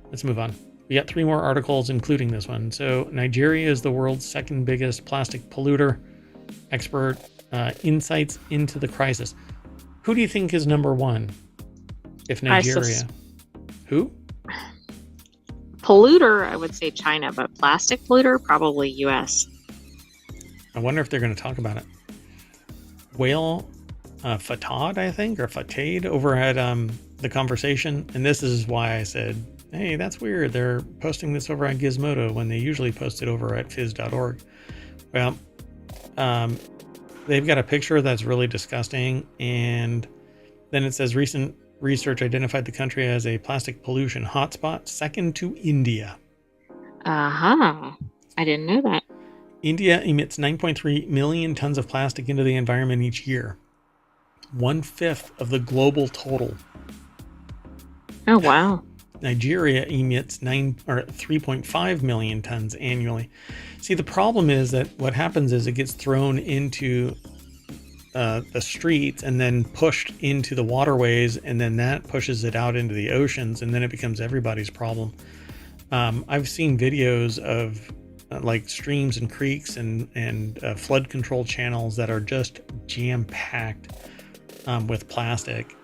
Let's move on. We got 3 more articles, including this one. So Nigeria is the world's second biggest plastic polluter. Expert insights into the crisis. Who do you think is number 1? If Nigeria. Who? Polluter, I would say China, but plastic polluter, probably US. I wonder if they're going to talk about it. Whale Fatad, I think, or Fatade over at The Conversation. And this is why I said, hey, that's weird. They're posting this over at Gizmodo when they usually post it over at phys.org. Well, they've got a picture that's really disgusting. And then it says recent research identified the country as a plastic pollution hotspot, second to India. I didn't know that. India emits 9.3 million tons of plastic into the environment each year. 1/5 of the global total. Oh, wow. Nigeria emits 3.5 million tons annually. See, the problem is that what happens is it gets thrown into the streets and then pushed into the waterways, and then that pushes it out into the oceans, and then it becomes everybody's problem. I've seen videos of like streams and creeks and flood control channels that are just jam-packed with plastic.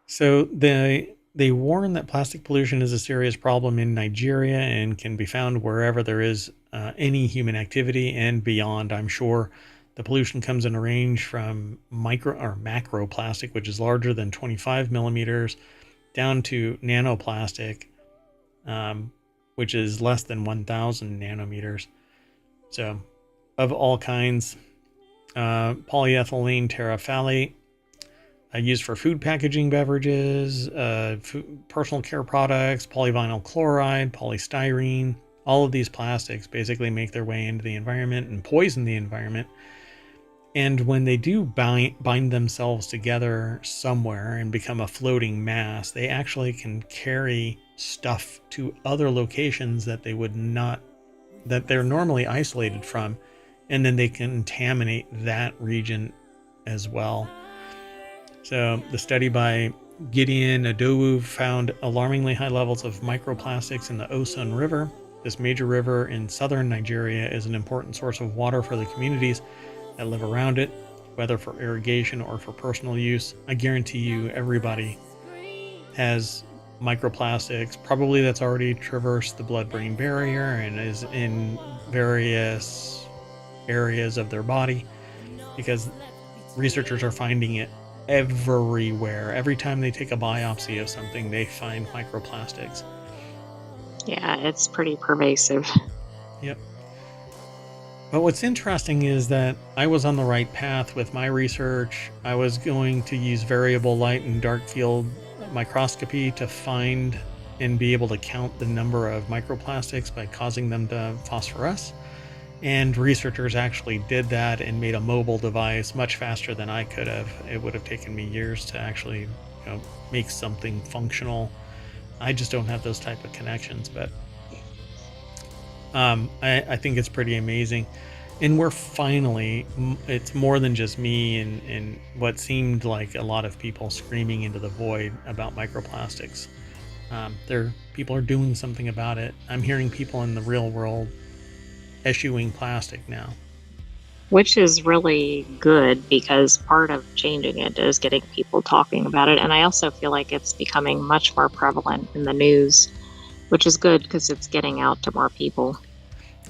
So they warn that plastic pollution is a serious problem in Nigeria and can be found wherever there is any human activity and beyond, I'm sure. The pollution comes in a range from micro or macro plastic, which is larger than 25 millimeters, down to nanoplastic, which is less than 1,000 nanometers. So, of all kinds, polyethylene terephthalate, used for food packaging, beverages, personal care products, polyvinyl chloride, polystyrene. All of these plastics basically make their way into the environment and poison the environment. And when they do bind themselves together somewhere and become a floating mass, they actually can carry stuff to other locations that they would not, that they're normally isolated from, and then they contaminate that region as well. So the study by Gideon Adowu found alarmingly high levels of microplastics in the Osun River. This major river in southern Nigeria is an important source of water for the communities that live around it, whether for irrigation or for personal use. I guarantee you everybody has microplastics, probably that's already traversed the blood-brain barrier and is in various areas of their body, because researchers are finding it everywhere. Every time they take a biopsy of something, they find microplastics. Yeah, it's pretty pervasive. Yep. But what's interesting is that I was on the right path with my research. I was going to use variable light and dark field microscopy to find and be able to count the number of microplastics by causing them to phosphoresce. And researchers actually did that and made a mobile device much faster than I could have. It would have taken me years to actually, make something functional. I just don't have those type of connections, but I think it's pretty amazing. And we're finally, it's more than just me and what seemed like a lot of people screaming into the void about microplastics. People are doing something about it. I'm hearing people in the real world eschewing plastic now. Which is really good, because part of changing it is getting people talking about it. And I also feel like it's becoming much more prevalent in the news, which is good because it's getting out to more people.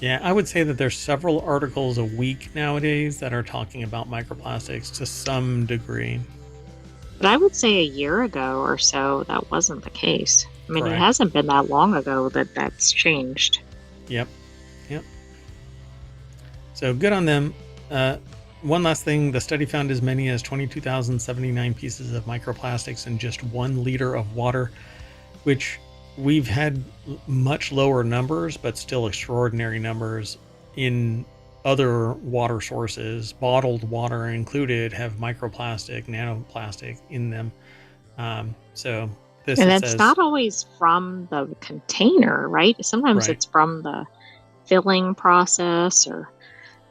Yeah, I would say that there's several articles a week nowadays that are talking about microplastics to some degree. But I would say a year ago or so, that wasn't the case. I mean, Correct. It hasn't been that long ago that that's changed. Yep. So good on them. One last thing, the study found as many as 22,079 pieces of microplastics in just 1 liter of water, which we've had much lower numbers, but still extraordinary numbers in other water sources. Bottled water included have microplastic, nanoplastic in them. So this And says, it's not always from the container, right? Sometimes right. it's from the filling process or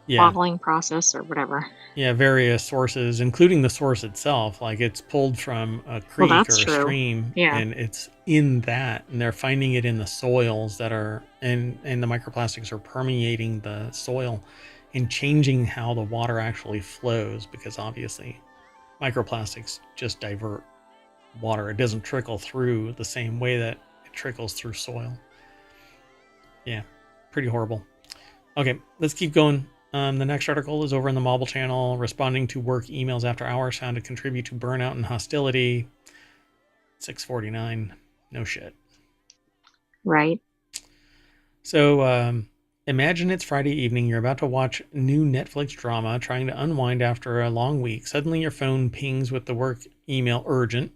Yeah. bottling process or whatever. Yeah, various sources, including the source itself. Like it's pulled from a Well, creek or that's a true. stream, Yeah. and it's in that, and they're finding it in the soils that are, and the microplastics are permeating the soil and changing how the water actually flows, because obviously microplastics just divert water. It doesn't trickle through the same way that it trickles through soil. Yeah, pretty horrible. Okay, let's keep going. The next article is over in the mobile channel. Responding to work emails after hours found to contribute to burnout and hostility. 649. No shit. Right. So imagine it's Friday evening. You're about to watch new Netflix drama, trying to unwind after a long week. Suddenly your phone pings with the work email urgent.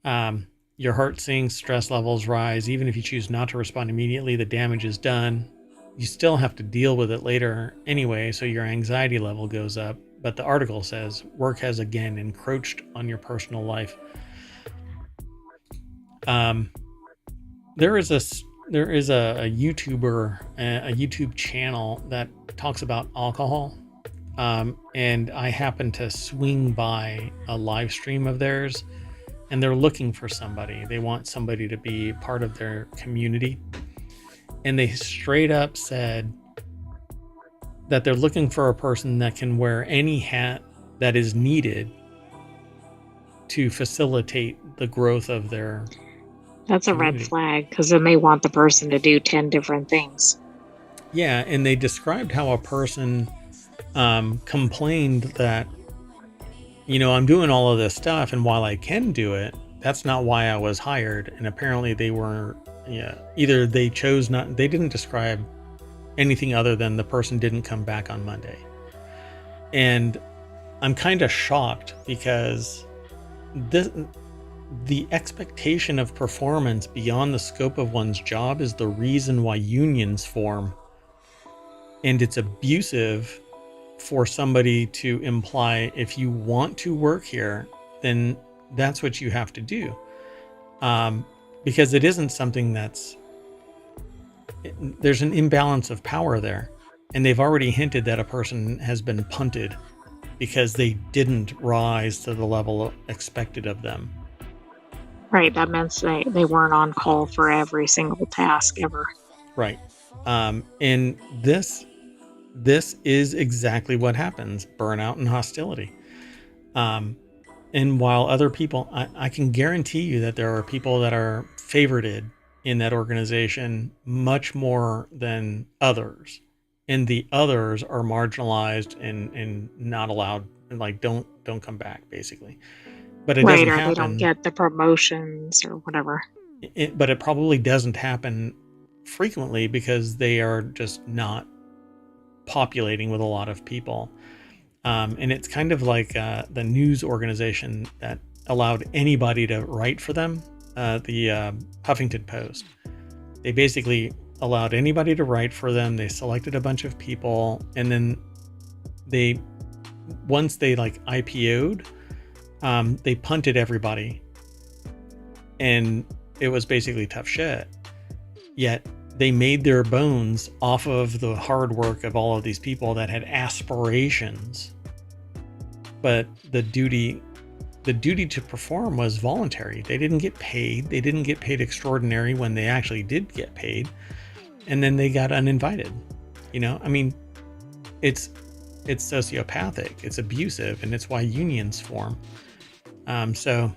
Your heart sinks, stress levels rise. Even if you choose not to respond immediately, the damage is done. You still have to deal with it later anyway, so your anxiety level goes up. but the article says work has again encroached on your personal life. There is a YouTuber, a YouTube channel that talks about alcohol. And I happened to swing by a live stream of theirs, and they're looking for somebody. They want somebody to be part of their community. And they straight up said that they're looking for a person that can wear any hat that is needed to facilitate the growth of their That's a red flag, because then they want the person to do 10 different things. Yeah, and they described how a person complained that, I'm doing all of this stuff, and while I can do it, that's not why I was hired. And apparently they were, either they chose not, they didn't describe anything other than the person didn't come back on Monday. And I'm kind of shocked because the expectation of performance beyond the scope of one's job is the reason why unions form. And it's abusive for somebody to imply, if you want to work here, then that's what you have to do. Because it isn't something there's an imbalance of power there. And they've already hinted that a person has been punted because they didn't rise to the level expected of them. Right, that meant they weren't on call for every single task ever. Right. And this is exactly what happens: burnout and hostility. And while other people, I can guarantee you that there are people that are favorited in that organization much more than others. And the others are marginalized and not allowed, like, don't come back, basically. But it doesn't happen. They don't get the promotions or whatever. But it probably doesn't happen frequently because they are just not populating with a lot of people. And it's kind of like the news organization that allowed anybody to write for them, the Huffington Post. They basically allowed anybody to write for them. They selected a bunch of people, and then once they like IPO'd, they punted everybody, and it was basically tough shit. Yet they made their bones off of the hard work of all of these people that had aspirations, but the duty to perform was voluntary. They didn't get paid. They didn't get paid extraordinary when they actually did get paid, and then they got uninvited. I mean, it's sociopathic, it's abusive, and it's why unions form. So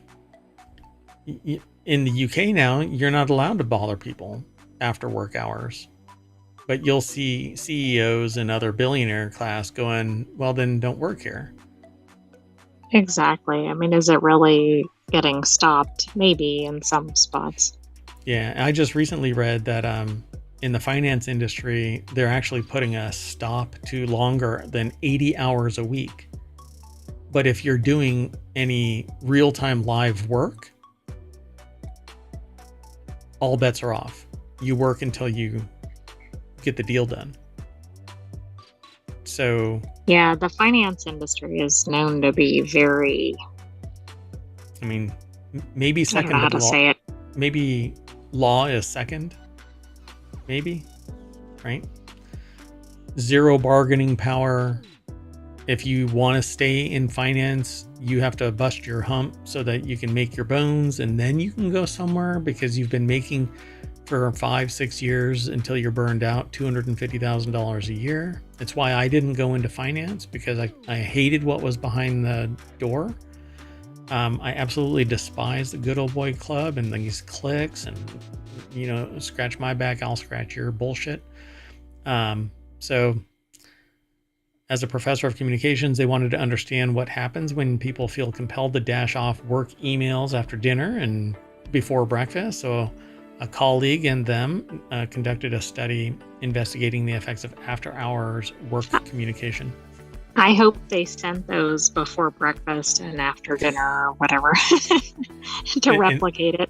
in the UK now, you're not allowed to bother people after work hours, but you'll see CEOs and other billionaire class going, well, then don't work here. Exactly. I mean, is it really getting stopped? Maybe in some spots. Yeah, I just recently read that in the finance industry, they're actually putting a stop to longer than 80 hours a week. But if you're doing any real-time live work, all bets are off. You work until you get the deal done. So yeah, the finance industry is known to be very, I mean, maybe second. I don't know how to say it. Maybe law is second. Maybe, right? Zero bargaining power. If you want to stay in finance, you have to bust your hump so that you can make your bones, and then you can go somewhere, because you've been making for 5-6 years until you're burned out $250,000 a year. It's why I didn't go into finance, because I hated what was behind the door. I absolutely despise the good old boy club and these cliques and, scratch my back, I'll scratch your bullshit. So as a professor of communications, they wanted to understand what happens when people feel compelled to dash off work emails after dinner and before breakfast. So a colleague and them conducted a study investigating the effects of after-hours work communication. I hope they sent those before breakfast and after dinner or whatever to replicate it.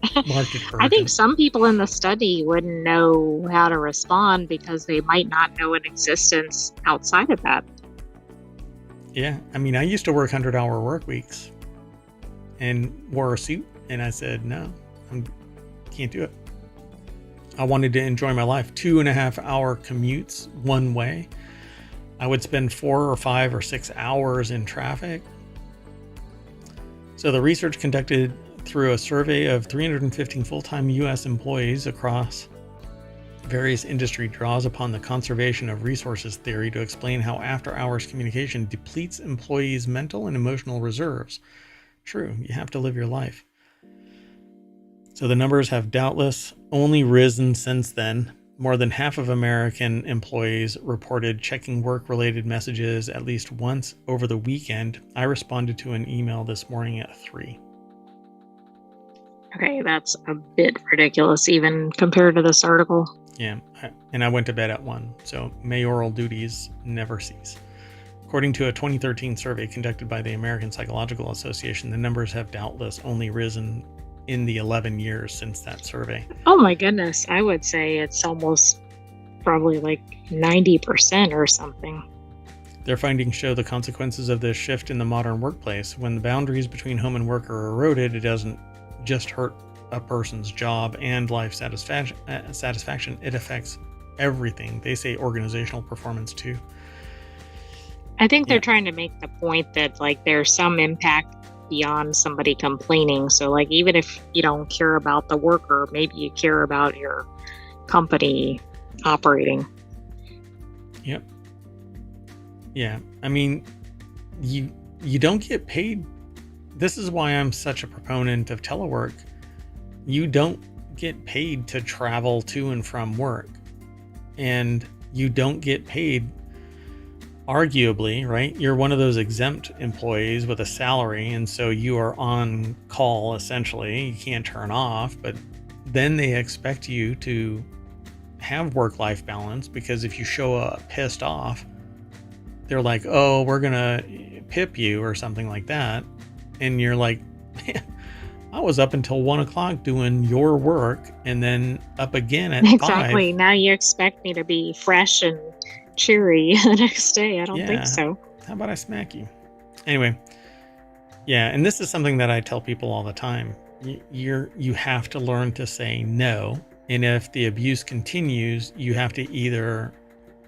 I think some people in the study wouldn't know how to respond because they might not know an existence outside of that. Yeah. I mean, I used to work 100-hour work weeks and wore a suit. And I said, no, I can't do it. I wanted to enjoy my life. 2.5-hour commutes one way. I would spend 4 or 5 or 6 hours in traffic. So the research conducted through a survey of 315 full-time U.S. employees across various industry draws upon the conservation of resources theory to explain how after-hours communication depletes employees' mental and emotional reserves. True, you have to live your life. So the numbers have doubtless only risen since then. More than half of American employees reported checking work-related messages at least once over the weekend. I responded to an email this morning at 3. Okay, that's a bit ridiculous even compared to this article. Yeah, and I went to bed at 1, so mayoral duties never cease. According to a 2013 survey conducted by the American Psychological Association, the numbers have doubtless only risen in the 11 years since that survey. Oh my goodness, I would say it's almost probably like 90% or something. Their findings show the consequences of this shift in the modern workplace. When the boundaries between home and work are eroded, it doesn't just hurt a person's job and life satisfaction, it affects everything. They say organizational performance too. I think they're trying to make the point that like there's some impact beyond somebody complaining. So like even if you don't care about the worker, maybe you care about your company operating. Yep. Yeah. I mean, you don't get paid. This is why I'm such a proponent of telework. You don't get paid to travel to and from work. And you don't get paid, arguably, right? You're one of those exempt employees with a salary, and so you are on call essentially. You can't turn off, but then they expect you to have work-life balance, because if you show up pissed off, they're like, oh, we're gonna pip you or something like that. And you're like, man, I was up until 1 o'clock doing your work and then up again at 5. Exactly. Now you expect me to be fresh and cheery the next day. I don't think so. How about I smack you? Anyway, yeah, and this is something that I tell people all the time. You have to learn to say no, and if the abuse continues, you have to either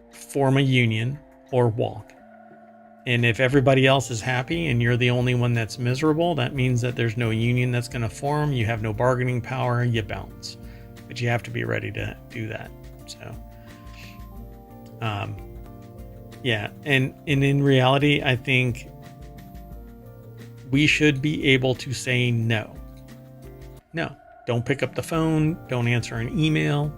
form a union or walk. And if everybody else is happy and you're the only one that's miserable, that means that there's no union that's going to form. You have no bargaining power. You bounce, but you have to be ready to do that. So. Yeah. And in reality, I think we should be able to say no. No, don't pick up the phone. Don't answer an email.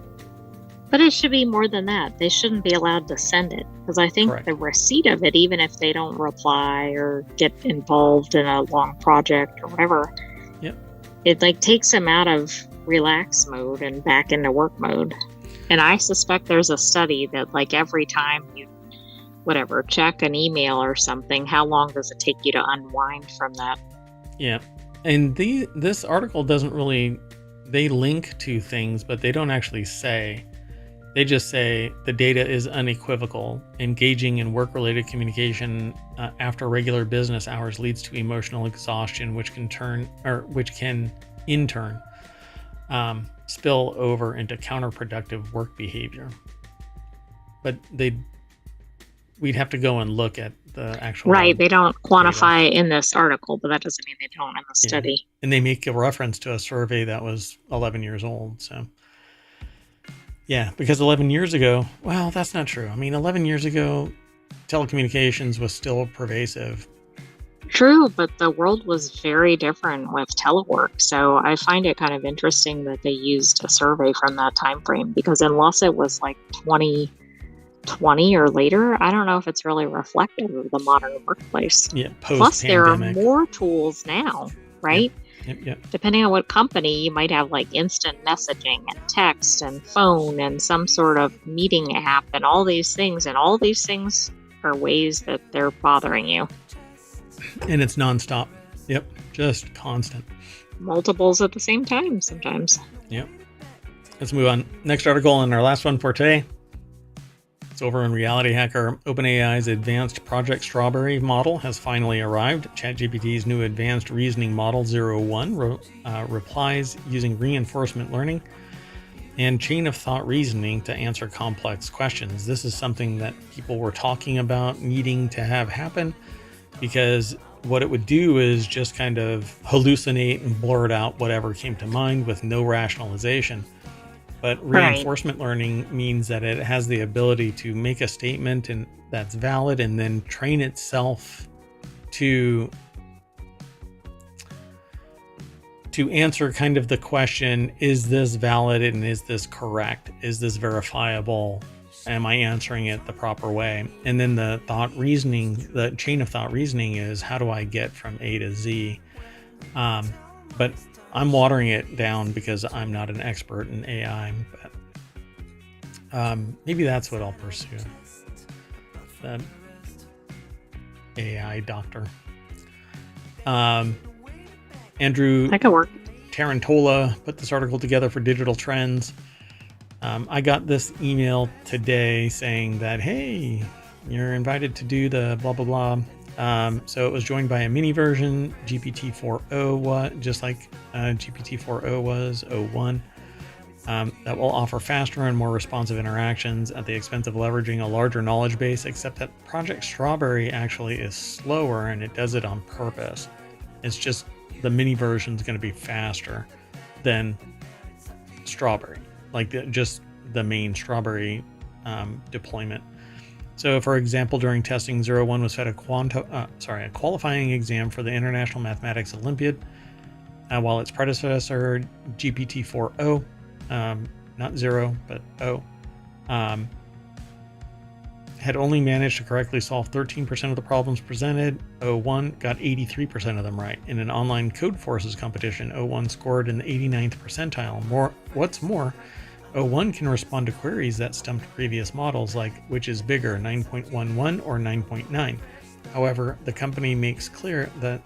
But it should be more than that. They shouldn't be allowed to send it, because I think Correct. The receipt of it, even if they don't reply or get involved in a long project or whatever, Yep. It like takes them out of relax mode and back into work mode. And I suspect there's a study that like every time you check an email or something, how long does it take you to unwind from that? Yeah. And this article doesn't really, they link to things, but they don't actually say. They just say the data is unequivocal. Engaging in work-related communication after regular business hours leads to emotional exhaustion, which can in turn spill over into counterproductive work behavior. But we'd have to go and look at the actual right. They don't quantify data in this article, but that doesn't mean they don't in the study. And they make a reference to a survey that was 11 years old. So yeah, because 11 years ago, well, that's not true. I mean, 11 years ago, telecommunications was still pervasive. True, but the world was very different with telework. So I find it kind of interesting that they used a survey from that time frame, because unless it was like 2020 or later, I don't know if it's really reflective of the modern workplace. Yeah, Plus, there are more tools now, right? Yep. Depending on what company, you might have like instant messaging and text and phone and some sort of meeting app and all these things. And all these things are ways that they're bothering you. And it's nonstop. Yep. Just constant. Multiples at the same time sometimes. Yep. Let's move on. Next article and our last one for today. So over in Reality Hacker, OpenAI's advanced Project Strawberry model has finally arrived. ChatGPT's new advanced reasoning model 01 replies using reinforcement learning and chain of thought reasoning to answer complex questions. This is something that people were talking about needing to have happen, because what it would do is just kind of hallucinate and blurt out whatever came to mind with no rationalization. But reinforcement learning means that it has the ability to make a statement and that's valid, and then train itself to answer kind of the question, is this valid and is this correct? Is this verifiable? Am I answering it the proper way? And then the thought reasoning, the chain of thought reasoning is, how do I get from A to Z? But I'm watering it down because I'm not an expert in AI, but maybe that's what I'll pursue. That AI doctor. Andrew That could work. Tarantola put this article together for Digital Trends. I got this email today saying that, hey, you're invited to do the blah, blah, blah. So it was joined by a mini version, GPT-4o, just like GPT-4o was, 01, that will offer faster and more responsive interactions at the expense of leveraging a larger knowledge base, except that Project Strawberry actually is slower, and it does it on purpose. It's just the mini version is going to be faster than Strawberry, like just the main Strawberry deployment. So, for example, during testing, 01 was fed a qualifying exam for the International Mathematics Olympiad, while its predecessor, GPT-4o, not 0, but O, had only managed to correctly solve 13% of the problems presented. 01 got 83% of them right. In an online code forces competition, 01 scored in the 89th percentile. What's more, 01 can respond to queries that stumped previous models, like which is bigger, 9.11 or 9.9. However, the company makes clear that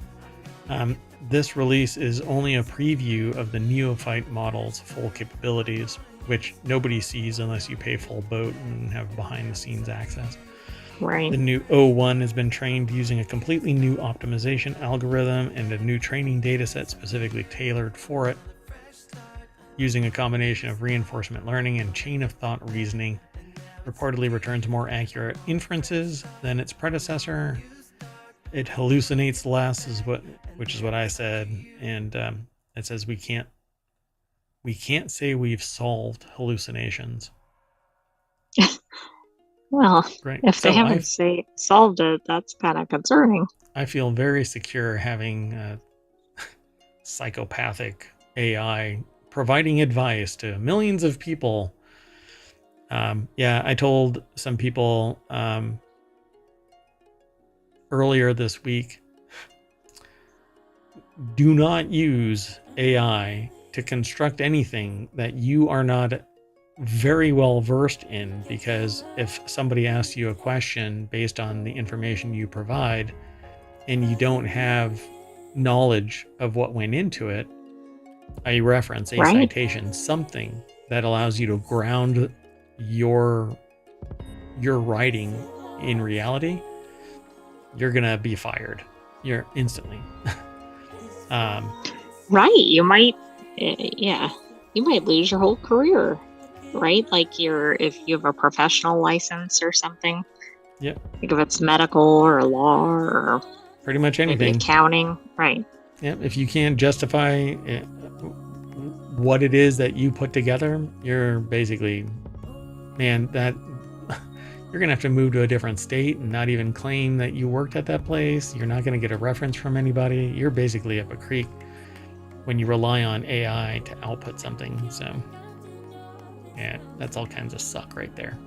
this release is only a preview of the neophyte model's full capabilities, which nobody sees unless you pay full boat and have behind-the-scenes access. Right. The new 01 has been trained using a completely new optimization algorithm and a new training dataset specifically tailored for it, using a combination of reinforcement learning and chain of thought reasoning. Reportedly returns more accurate inferences than its predecessor. It hallucinates less, which is what I said, and it says we can't say we've solved hallucinations. Well, Right. if they haven't solved it, that's kind of concerning. I feel very secure having psychopathic AI providing advice to millions of people. Yeah, I told some people earlier this week, do not use AI to construct anything that you are not very well versed in, because if somebody asks you a question based on the information you provide and you don't have knowledge of what went into it, a reference, a citation, something that allows you to ground your writing in reality, you're gonna be fired. You're instantly. Right. You might lose your whole career, right? Like if you have a professional license or something. Yep. Like if it's medical or law or pretty much anything. Maybe accounting, right? Yep. If you can't justify what it is that you put together, you're basically, man, that you're gonna have to move to a different state and not even claim that you worked at that place. You're not gonna get a reference from anybody. You're basically up a creek when you rely on AI to output something. So yeah, that's all kinds of suck right there.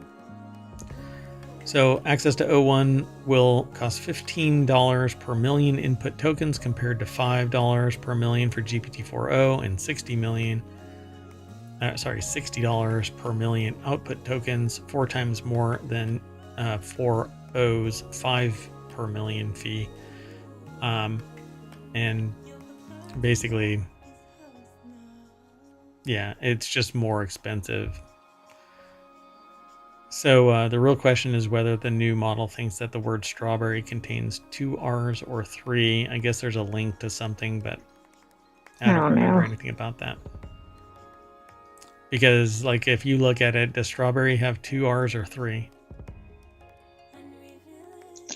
So access to 01 will cost $15 per million input tokens compared to $5 per million for GPT-4o and $60 per million output tokens, 4 times more than 4o's 5 per million fee. And basically, yeah, it's just more expensive. So the real question is whether the new model thinks that the word strawberry contains 2 R's or 3. I guess there's a link to something, but I I don't don't remember know. anything about that. Because, like, if you look at it, does strawberry have 2 R's or 3?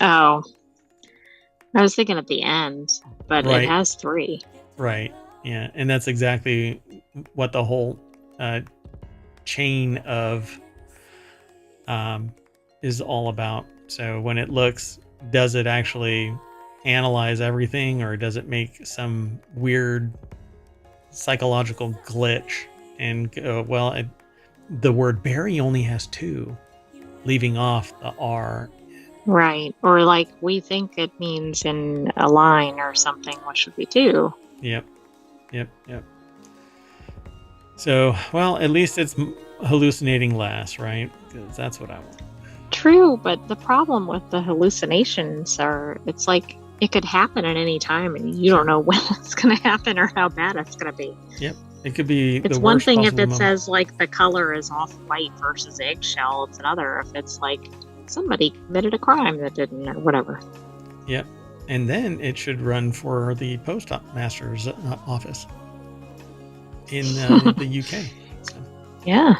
Oh, I was thinking at the end, but it Right, has three. right. Yeah, and that's exactly what the whole uh, chain of is all about. So when it looks, does it actually analyze everything, or does it make some weird psychological glitch and go, well, the word berry only has 2, leaving off the R. Right. Or like we think it means in a line or something, what should we do? Yep, yep, yep. So, well, at least it's hallucinating less, right? Because that's what I want. True, but the problem with the hallucinations are it's like it could happen at any time and you Sure. don't know when it's going to happen or how bad it's going to be. Yep. It could be the It's one worst thing if possible it moment. says like the color is off white versus eggshell. It's another if it's like somebody committed a crime that didn't or whatever. Yep. And then it should run for the postmaster's office in the UK. So, Yeah.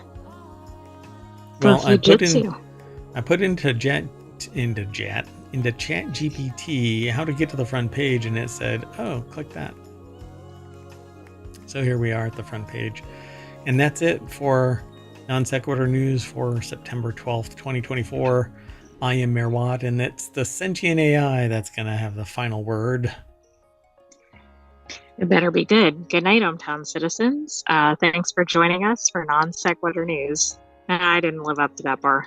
For well, Fujitsu. I put into Chat GPT how to get to the front page, and it said, "Oh, click that." So here we are at the front page, and that's it for Non Sequitur News for September 12th, 2024. I am Merwat, and it's the Sentient AI that's going to have the final word. It better be good. Good night, ohmTown citizens. Thanks for joining us for Non Sequitur News. I didn't live up to that bar.